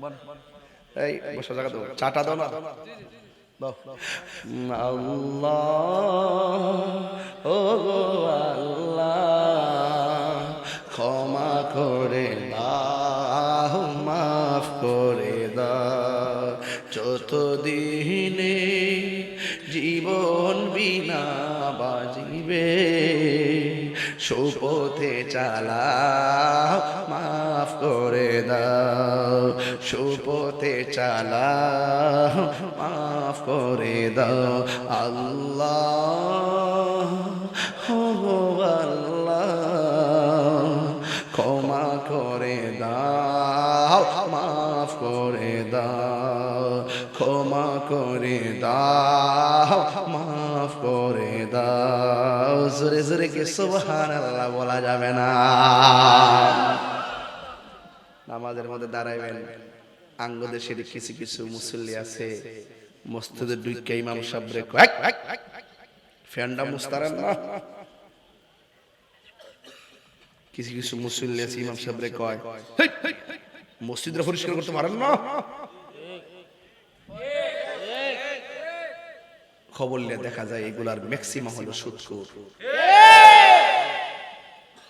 বল। এই বসা জায়গা দাও, চাটা দাও না। আল্লাহ ও গো আল্লাহ ক্ষমা করে দাও, মাফ করে দাও। যতদিনে জীবন বিনা বাজিবে সুপথে চালাও, মাফ করে দাও। সুপথে চালাও, মাফ করে দাও। আল্লাহ ও আল্লাহ ক্ষমা করে দাও, মাফ করে দাও। ক্ষমা করে দাও, মাফ করে দাও। জোরে জোরে কি সুবহানাল্লাহ বলা যাবে না? নামাজের মধ্যে দাঁড়াইবেন, আঙ্গ দেশের কিছু কিছু মুসল্লি আছে মসজিদের দুইটা ইমাম সাহেবরে কয় ফ্যানটা মুস্তারান না। কিছু কিছু মুসল্লি আছে ইমাম সাহেবরে কয় মসজিদটা পরিষ্কার করতে পারেন না। খবর নিয়ে দেখা যায় এগুলার ম্যাক্সিমাম হলো সুদখোর।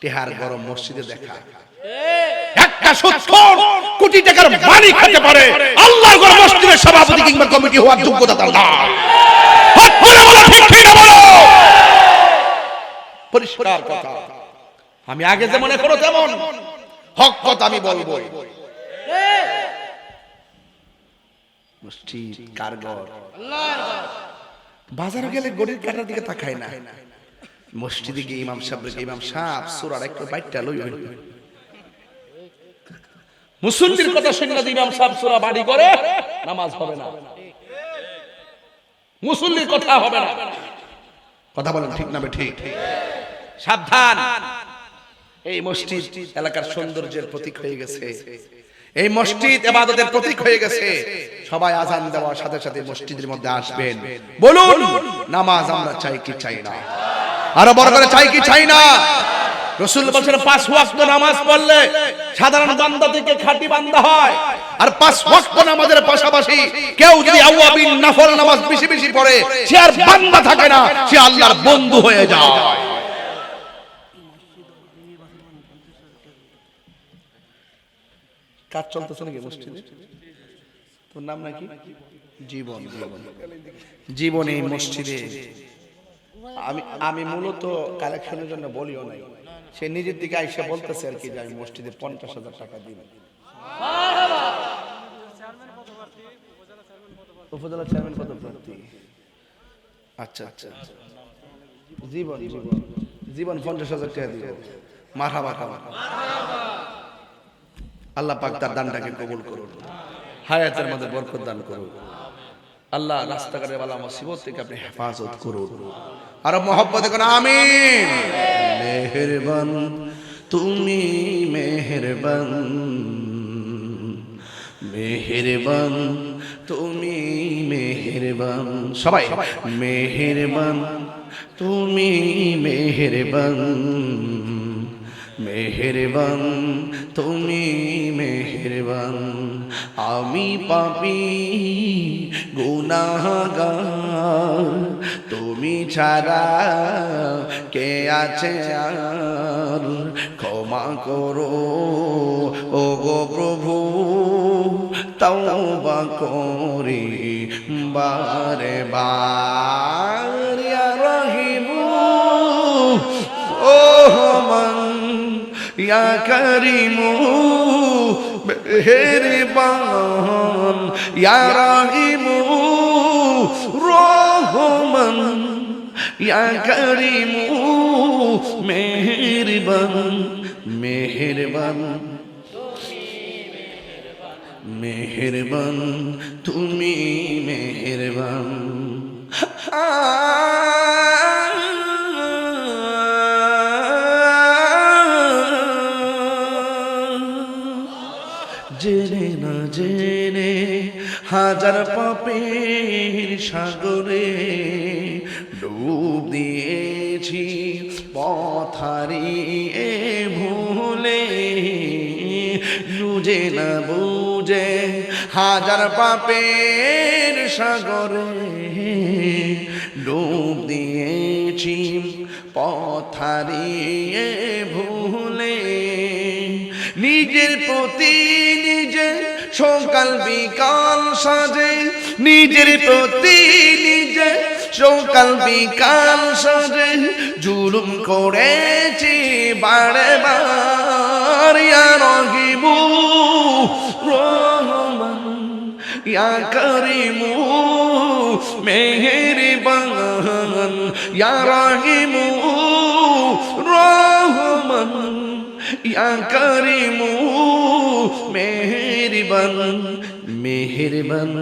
তেহার গরম মসজিদে দেখা একটা সুদখোর কোটি টাকার মালিক হতে পারে, আল্লাহর ঘর মসজিদের সভাপতি কিংবা কমিটি হওয়ার যোগ্যতা তার নাই। হাত তুলে বলো ঠিক কি না বলো? পরিষ্কার কথা। আমি আগে যেমন এখনো তেমন হক কথা আমি বলবো। মসজিদ কার ঘর? আল্লাহর ঘর। বাজারে গেলে গড়ির কাটার দিকে তাকায় না, মসজিদে গিয়ে ইমাম সাহেবকে ইমাম সাহেব সূরার একটা বাইটটা লই হই। মুসল্লির কথা শুনে যদি ইমাম সাহেব সূরা বাড়ি করে নামাজ হবে না, মুসল্লির কথা হবে না। কথা বলেন ঠিক না ঠিক? সাবধান। এই মসজিদ এলাকার সৌন্দর্যের প্রতীক হয়ে গেছে, এই মসজিদ ইবাদতের প্রতীক হয়ে গেছে। সবাই আযান দেওয়ার সাথে সাথে মসজিদের মধ্যে আসবেন, বলুন নামাজ আমরা চাই কি চাই না? আরো বড় করে চাই কি চাই না? রাসূল বলেন 5 ওয়াক্ত নামাজ পড়লে সাধারণ বান্দা থেকে খাঁটি বান্দা হয়। আর 5 ওয়াক্ত নামাজের পাশাপাশি কেউ যদি আওয়াবিন নফল নামাজ বেশি বেশি পড়ে সে আর বান্দা থাকে না, সে আল্লাহর বন্ধু হয়ে যায়। কাজ চলতেছে নাকি মসজিদে? তোর নাম নাকি? জীবন। জীবন এই মসজিদে আমি মূলত কালেকশনের জন্য বলিও নাই, সে নিজের দিকে আইসা বলতেছে আর কি যে আমি মসজিদে 50,000 টাকা দিব। উপজেলা চেয়ারম্যান পদপ্রার্থী। আচ্ছা আচ্ছা, জীবন 50,000 টাকা দিব। মারহাবা খাবা। আল্লাহ পাক তার দানটাকে কবুল করুন, হায়াতের মধ্যে বরকত দান করুন। আল্লাহ রাস্তাঘাটে বালা মুসিবত থেকে আপনি হেফাজত করুন। আর মোহাব্বতে কোন আমিন। মেহেরবান তুমি মেহেরবান, মেহেরবান তুমি মেহেরবান। সবাই মেহেরবান তুমি মেহেরবান, মেহেরবান তুমি মেহেরবান। আমি পাপী গুনাহগার, তুমি ছাড়া কে আছে আর? ক্ষমা করো ও গো প্রভু, তওবা করি বারে বার। ইয়া রহিমু ও মান, ইয়া করিমু মেহেরবান, ইয়া রহিমু রহমান, ইয়া করিমু মেহেরবান, মেহেরবান। মেহেরবান তুমি মেহেরবান জেনে না জেনে হাজার পাপের সাগরে ডুব দিয়েছি পথ হারিয়ে ভুলে বুঝে না বুঝে হাজার পাপের সাগরে ডুব দিয়েছি পথ হারিয়ে ভুলে নিজের প্রতি নিজে সকাল বিকাল সাজে নিজের প্রতি নিজে সকাল বিকাল সাজে জুলুম করেছি বারে বার ইয়া রহিমু রহমান ইয়া করিমু মেহেরবান ইয়া রহিমু রহমান ইয়া করিমু মেহেরবান মেহেরবান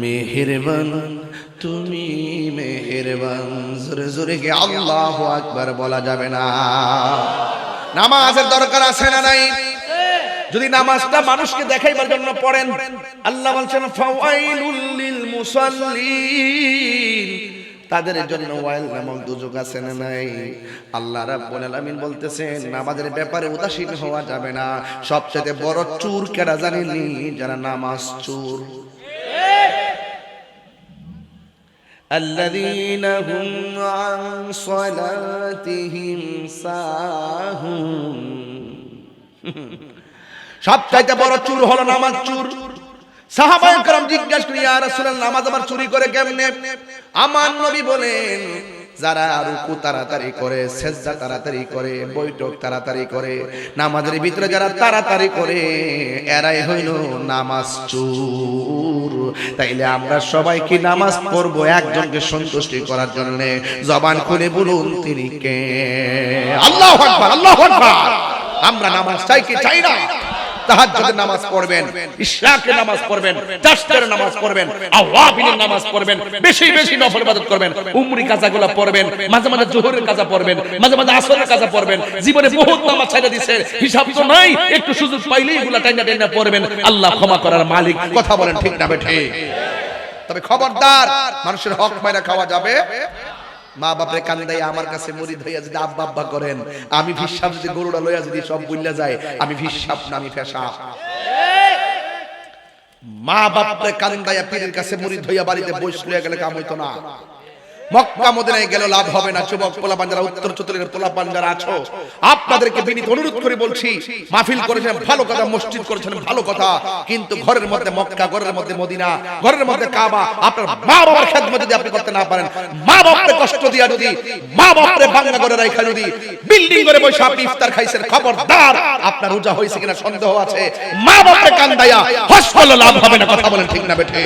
মেহেরবান তুমি মেহেরবান জোরে জোরে কি আল্লাহু আকবার বলা যাবে না? নামাজের দরকার আছে না নাই? যদি নামাজটা মানুষকে দেখাইবার জন্য পড়েন, আল্লাহ বলছেন ফাওয়াইলুল লিল মুসাল্লিন, তাদের জন্য ওয়াইল নামক দুজক আছে না নাই? আল্লাহ রাব্বুল আলামিন বলতেছেন নামাজের ব্যাপারে উদাসীন হওয়া যাবে না। সবচেয়ে বড় চোর কেডা জানেননি? যারা নামাজ চোর। আল্লাযীনা হুম আন সালাতিহিম সাহুন, সবচেয়ে বড় চোর হলো নামাজ চোর। সাহাবায়ে কেরাম জিজ্ঞাসা করি ইয়া রাসূলুল্লাহ নামাজ আবার চুরি করে কেমনে? আমার নবী বলেন যারা রুকু তাড়াতাড়ি করে, সেজদা তাড়াতাড়ি করে, বৈঠক তাড়াতাড়ি করে, নামাজের ভিতরে যারা তাড়াতাড়ি করে এরাই হইল নামাজ চোর। তাইলে আমরা সবাই কি নামাজ পড়বো একজনকে সন্তুষ্টি করার জন্য? জবান খুলে বলুন তিনি কে? আল্লাহু আকবার, আল্লাহু আকবার। আমরা নামাজ চাই কি চাই না? তাহাজ্জুদের নামাজ পড়বেন, ইশরাকের নামাজ পড়বেন, তাসবিহের নামাজ পড়বেন, আওয়াবিনের নামাজ পড়বেন, বেশি বেশি নফল ইবাদত করবেন, উমরি কাজাগুলো পড়বেন, মাঝে মাঝে যোহরের কাজা পড়বেন, মাঝে মাঝে আসরের কাজা পড়বেন। জীবনে বহুত নামাজ ছাইড়া দিয়েছে, হিসাব তো নাই, একটু সুযোগ পাইলেই এগুলা টাইনা টাইনা পড়বেন। আল্লাহ ক্ষমা করার মালিক। কথা বলেন ঠিক না বেঠে? তবে খবরদার, মানুষের হক মাইরা খাওয়া যাবে। মা বাপরে কান্দাই আমার কাছে মুরিদ হইয়া যদি আব্বা আব্বা করেন, আমি ভিসাব যদি গরুড়া লইয়া যদি সব বুইল্লা যায়, আমি ভিসাব না, আমি পেশাব। মা বাপরে কান্দাইয়া পীরের কাছে মুরিদ হইয়া বাড়িতে বইস লইয়া গেলে কাম হইতো না। মক্কা মদিনায় গেল লাভ হবে না। যুবক পোলাপান যারা উত্তর চতুর্দিকের পোলাপান যারা আছো, আপনাদেরকে বিনীত অনুরোধ করে বলছি, মাহফিল করেছেন ভালো কথা, মসজিদ করেছেন ভালো কথা, কিন্তু ঘরের মধ্যে মক্কা, ঘরের মধ্যে মদিনা, ঘরের মধ্যে কাবা, আপনার মা বাবার খেদমত যদি আপনি করতে না পারেন, মা বাপরে কষ্ট দিয়া যদি, মা বাপরে ভাঙা করে রাখা যদি বিল্ডিং করে বসে আপনি ইফতার খাইছেন, খবরদার আপনার রোজা হয়েছে কিনা সন্দেহ আছে। মা বাপরে কান্দাইয়া হজ করলে লাভ হবে না। কথা বলেন ঠিক না বেঠে?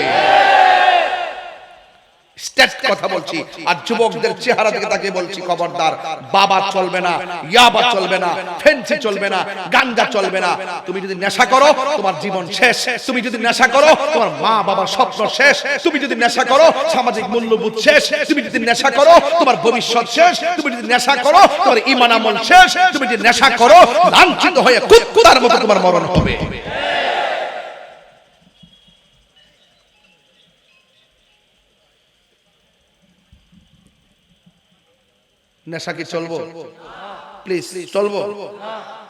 স্টেট কথা বলছি। আর যুবকদের চেহারা দিকে তাকিয়ে বলছি, খবরদার, বাবা চলবে না, ইয়াবা চলবে না, ফেন্সি চলবে না, গাঞ্জা চলবে না। তুমি যদি নেশা করো তোমার জীবন শেষ। তুমি যদি নেশা করো তোমার মা বাবার স্বপ্ন শেষ। তুমি যদি নেশা করো সামাজিক মূল্যবোধ শেষ। তুমি যদি নেশা করো তোমার ভবিষ্যৎ শেষ। তুমি যদি নেশা করো তোমার ঈমান আমল শেষ। তুমি যদি নেশা করো লাঞ্ছিত হয়ে কুত্তার মতো তোমার মরণ হবে। নেশা কি চলবো? প্লিজ চলবো?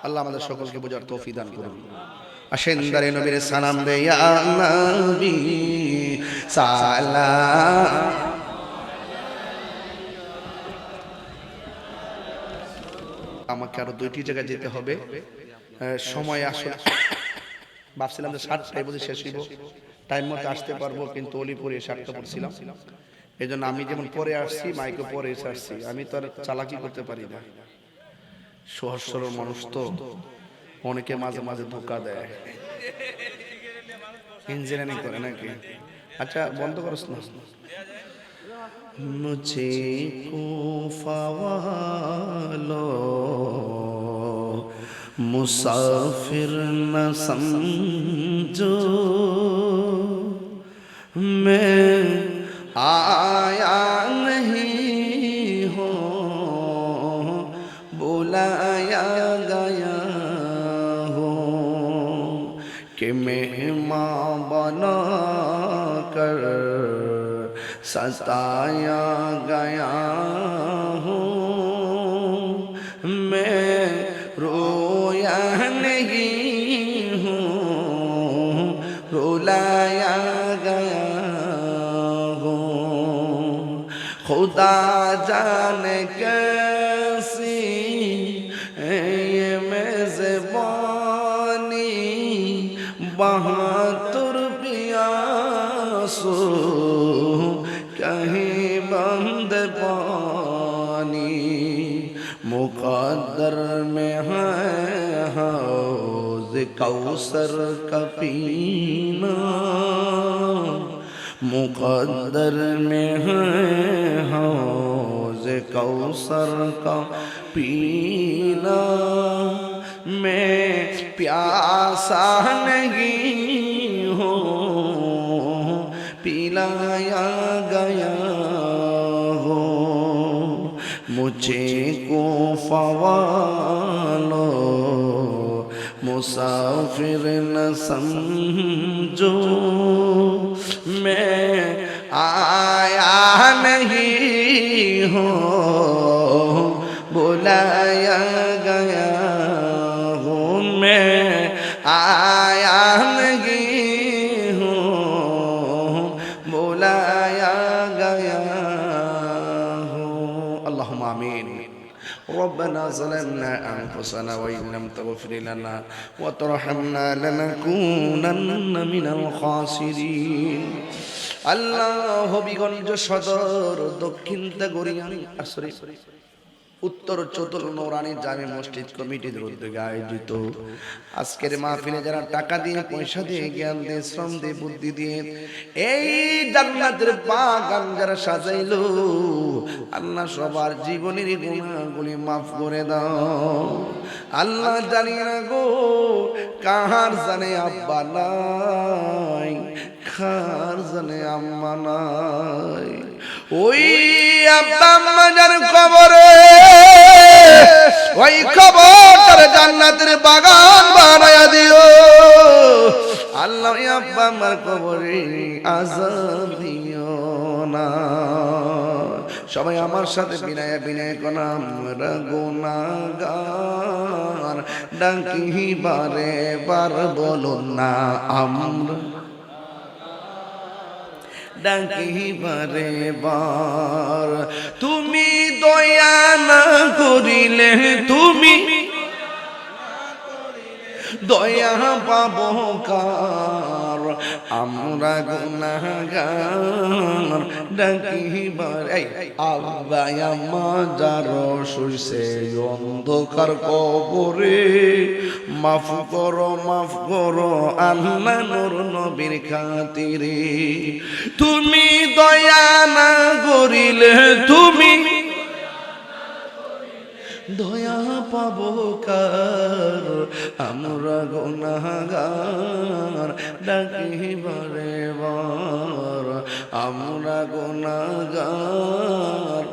আল্লাহ আমাদের সকলকে বোঝার তৌফিক দান করুন। আসেন দারে নবীর সালাম দে, ইয়া নবী সালাম। আমাকে আরো 2টি জায়গায় যেতে হবে, সময় আসলে ভাবছিলাম যে 7টায় বুঝে শেষ হইব, টাইম মতো আসতে পারবো, কিন্তু অলিপুরে এসে 8টা পড়ছিলাম। এই জন্য আমি যেমন পরে আসছি, মাইকে পরে এসে আসছি। আমি তো আর চালাকি করতে পারি না, সহজ সরল মানুষ তো, অনেকে মাঝে মাঝে ধোকা দেয়, ইঞ্জিনিয়ারিং করে নাকি। আচ্ছা বন্ধ করস না। মুঝে কুফা ওয়ালো मुसाफिर न समझो मैं आया नहीं हूँ, बुलाया गया हूँ कि मेहमान बना कर सताया गया हूँ। मैं रोया नहीं हूँ, रुलाया गया हूँ। खुदा जाने कैसी ये मेज़बानी, बहादुर पियासो कहीं बंद पानी। मुक़द्दर में है हौज़ कौसर का पीना, मुक़द्दर में है हौज़ कौसर का पीना। मैं प्यासा नहीं हूँ, पिलाया गया हूँ। मुझे को फ़वालो मुसाफिर न समझो, मैं आया नहीं हूँ, बुलाया गया हूँ। मैं आया नहीं हूँ, बुलाया गया हूँ। अल्लाहुम्मा आमीन। ربنا ظلمنا أنفسنا وإن لم تغفر لنا وترحمنا لنكونن من الخاسرين। আল্লাহ হবিগঞ্জ সদর দক্ষিণ তাগরিয়া উত্তর চতুর নৌরানি জামে মসজিদ কমিটির উদ্যোগে আয়োজিত আজকের মাহফিলে যারা টাকা দিয়ে, পয়সা দিয়ে, জ্ঞান দিয়ে, শ্রম দিয়ে, বুদ্ধি দিয়ে এই জান্নাতের বাগান যারা সাজাইলো, আল্লাহ সবার জীবনের গুনাহগুলি মাফ করে দাও। আল্লাহ জানি না গো কার জানে আব্বা নাই, কার জানে আম্মা নাই। ওই আব্বা আম্মা যার কবরে, ওই কবরটার জান্নাতের বাগান বানায়া দিও আল্লাহ। আব্বা আম্মার কবরে আযাব দিও না। সবাই আমার সাথে বিনায় বিনায় কোন আমরা গুনাহগার, ডাকি বারে বার বলো না আমরা, ডাকি বারে বার। তুমি দয়া না করিলে, তুমি দয়া পাবো কার, আমরা গুনাহগার, ডাকি বারে। আব্বা আম্মা যারা শুইছে অন্ধকার কবরে, মাফ করো, মাফ করো আল্লাহ নূর নবীর খাতিরে। তুমি দয়া না করিলে, তুমি দয়া পাবো কার, আমরা গুনাহগার, ডাকি বারে বার, আমরা গুনাহগার।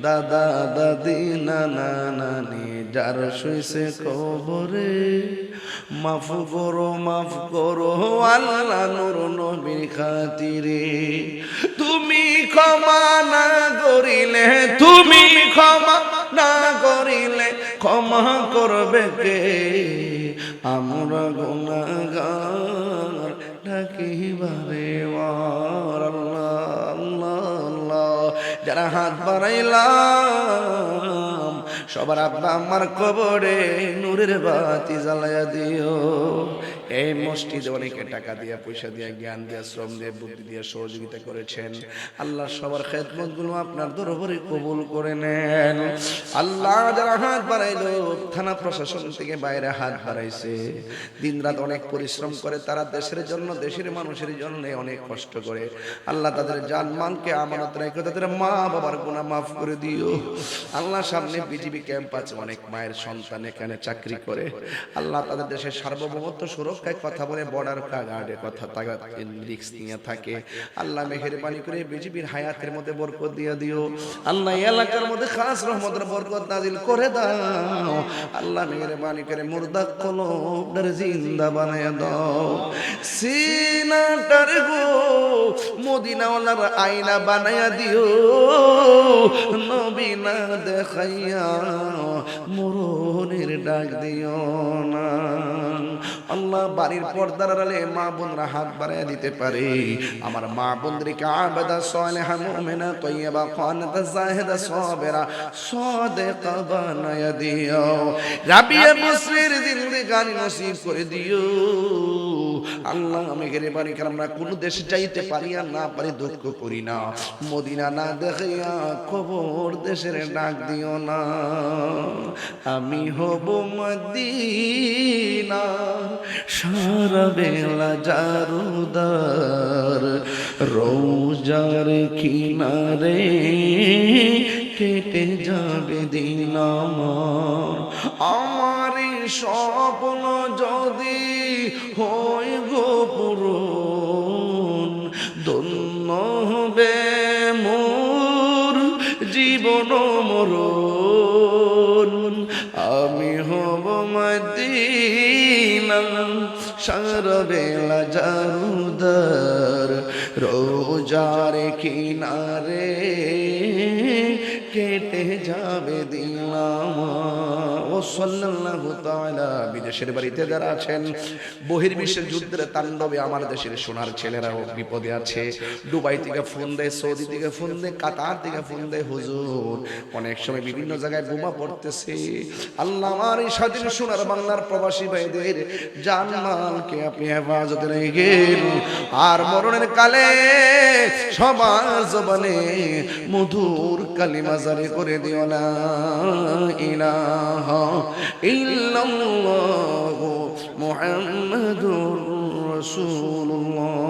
দাদা দাদি নানা নানি যার শুইছে কবরে, মাফ করো, মাফ করো আল্লাহ নূর নবীর খাতিরে। তুমি ক্ষমা না করিলে, তুমি ক্ষমা না করিলে ক্ষমা করবে কে, আমরা গুনাহগার, ডাকি বারে বার। আল্লাহ আল্লাহ আল্লাহ। যারা হাত বাড়াইলাম সবার আব্বা আম্মার কবরে নূরের বাতি জ্বালায়া দিও। এই মসজিদে অনেকে টাকা দিয়ে, পয়সা দিয়ে, জ্ঞান দিয়ে, শ্রম দিয়ে, বুদ্ধি দিয়ে সহযোগিতা করেছেন। আল্লাহ সবার খেদমত গুলো আপনার দরবারে কবুল করে নেন। আল্লাহ যারা হাত বাড়াইলো, থানা প্রশাসন থেকে বাইরে হাত বাড়াইছে, দিন রাত অনেক পরিশ্রম করে, তারা দেশের জন্য, দেশের মানুষের জন্য অনেক কষ্ট করে। আল্লাহ তাদের জান মালকে আমানত রেখে তাদের মা বাবার গুনাহ মাফ করে দিও। আল্লাহ সামনে বিজিবি ক্যাম্প আছে, অনেক মায়ের সন্তান এখানে চাকরি করে। আল্লাহ তাদের দেশের সার্বভৌমত্ব সুরক্ষায় কথা বলে, বর্ডার গার্ডের কথা রিস্ক নিয়ে থাকে। আল্লাহ মেহেরবানি করে বিজিবির হায়াতের মধ্যে বরকত দিয়ে দিও। আল্লাহ এই এলাকার মধ্যে খাস রহমতের বরকত নাজিল করে দাও। আল্লাহ মেহেরবানি করে মুর্দা কলবটার জিন্দা বানায় দাও। সিনাটার গো মদিনাওয়ালার আয়না বানায়া দিও, নবী না দেখাইয়া মরণের ডাক দিও না। আল্লাহ বাড়ির পর্দার আড়ালে মা বোনরা হাত বাড়াইয়া দিতে পারে, আমার মা বোনদেরকে আবেদা সালেহা মুমিনা তয়্যিবা কানিতা জাহিদা সাবিরা সাদিকা বানায়া দিও। রাবিয়া মুসলির জিন্দেগানি নসিব করে দিও। আল্লাহ মেহেরবানি করে আমরা কোন দেশে যাইতে পারি আর না পারি দুঃখ করি না, মদিনা না দেখিয়া খবর দেশের ডাক দিও না। আমি হব মদিনা সারা বেলা জারুদার, রোজার কিনারে কেটে যাবে দিন আমার স্বপ্ন যদি হয় গো পূরণ, ধন্য হবে মোর জীবন মরণ। আমি হব মদিনা সারা বেলা জারুদার, রোজার কিনারে কেটে যাবে দিন। ও সাল্লাল্লাহু তাআলা। বিদেশের বাড়িতে যারা আছেন, বহির্বিশ্বের যুদ্ধের তাণ্ডবে আমার দেশের সোনার ছেলেরাও বিপদে আছে। দুবাই থেকে ফোন দেয়, সৌদি থেকে ফোন দেয়, কাতার থেকে ফোন দেয়, হুজুর অনেক সময় বিভিন্ন জায়গায় বোমা পড়তেছে। আল্লাহ আমার এই স্বাধীন সোনার বাংলার প্রবাসী ভাইদের জানমালকে আপনি হেফাজতে রেখেন, আর মরণের কালে সবার জবানে মধুর কালিমা জারি করে দিও না ইলাহা ইল্লাল্লাহু মুহাম্মাদুর রাসূলুল্লাহ।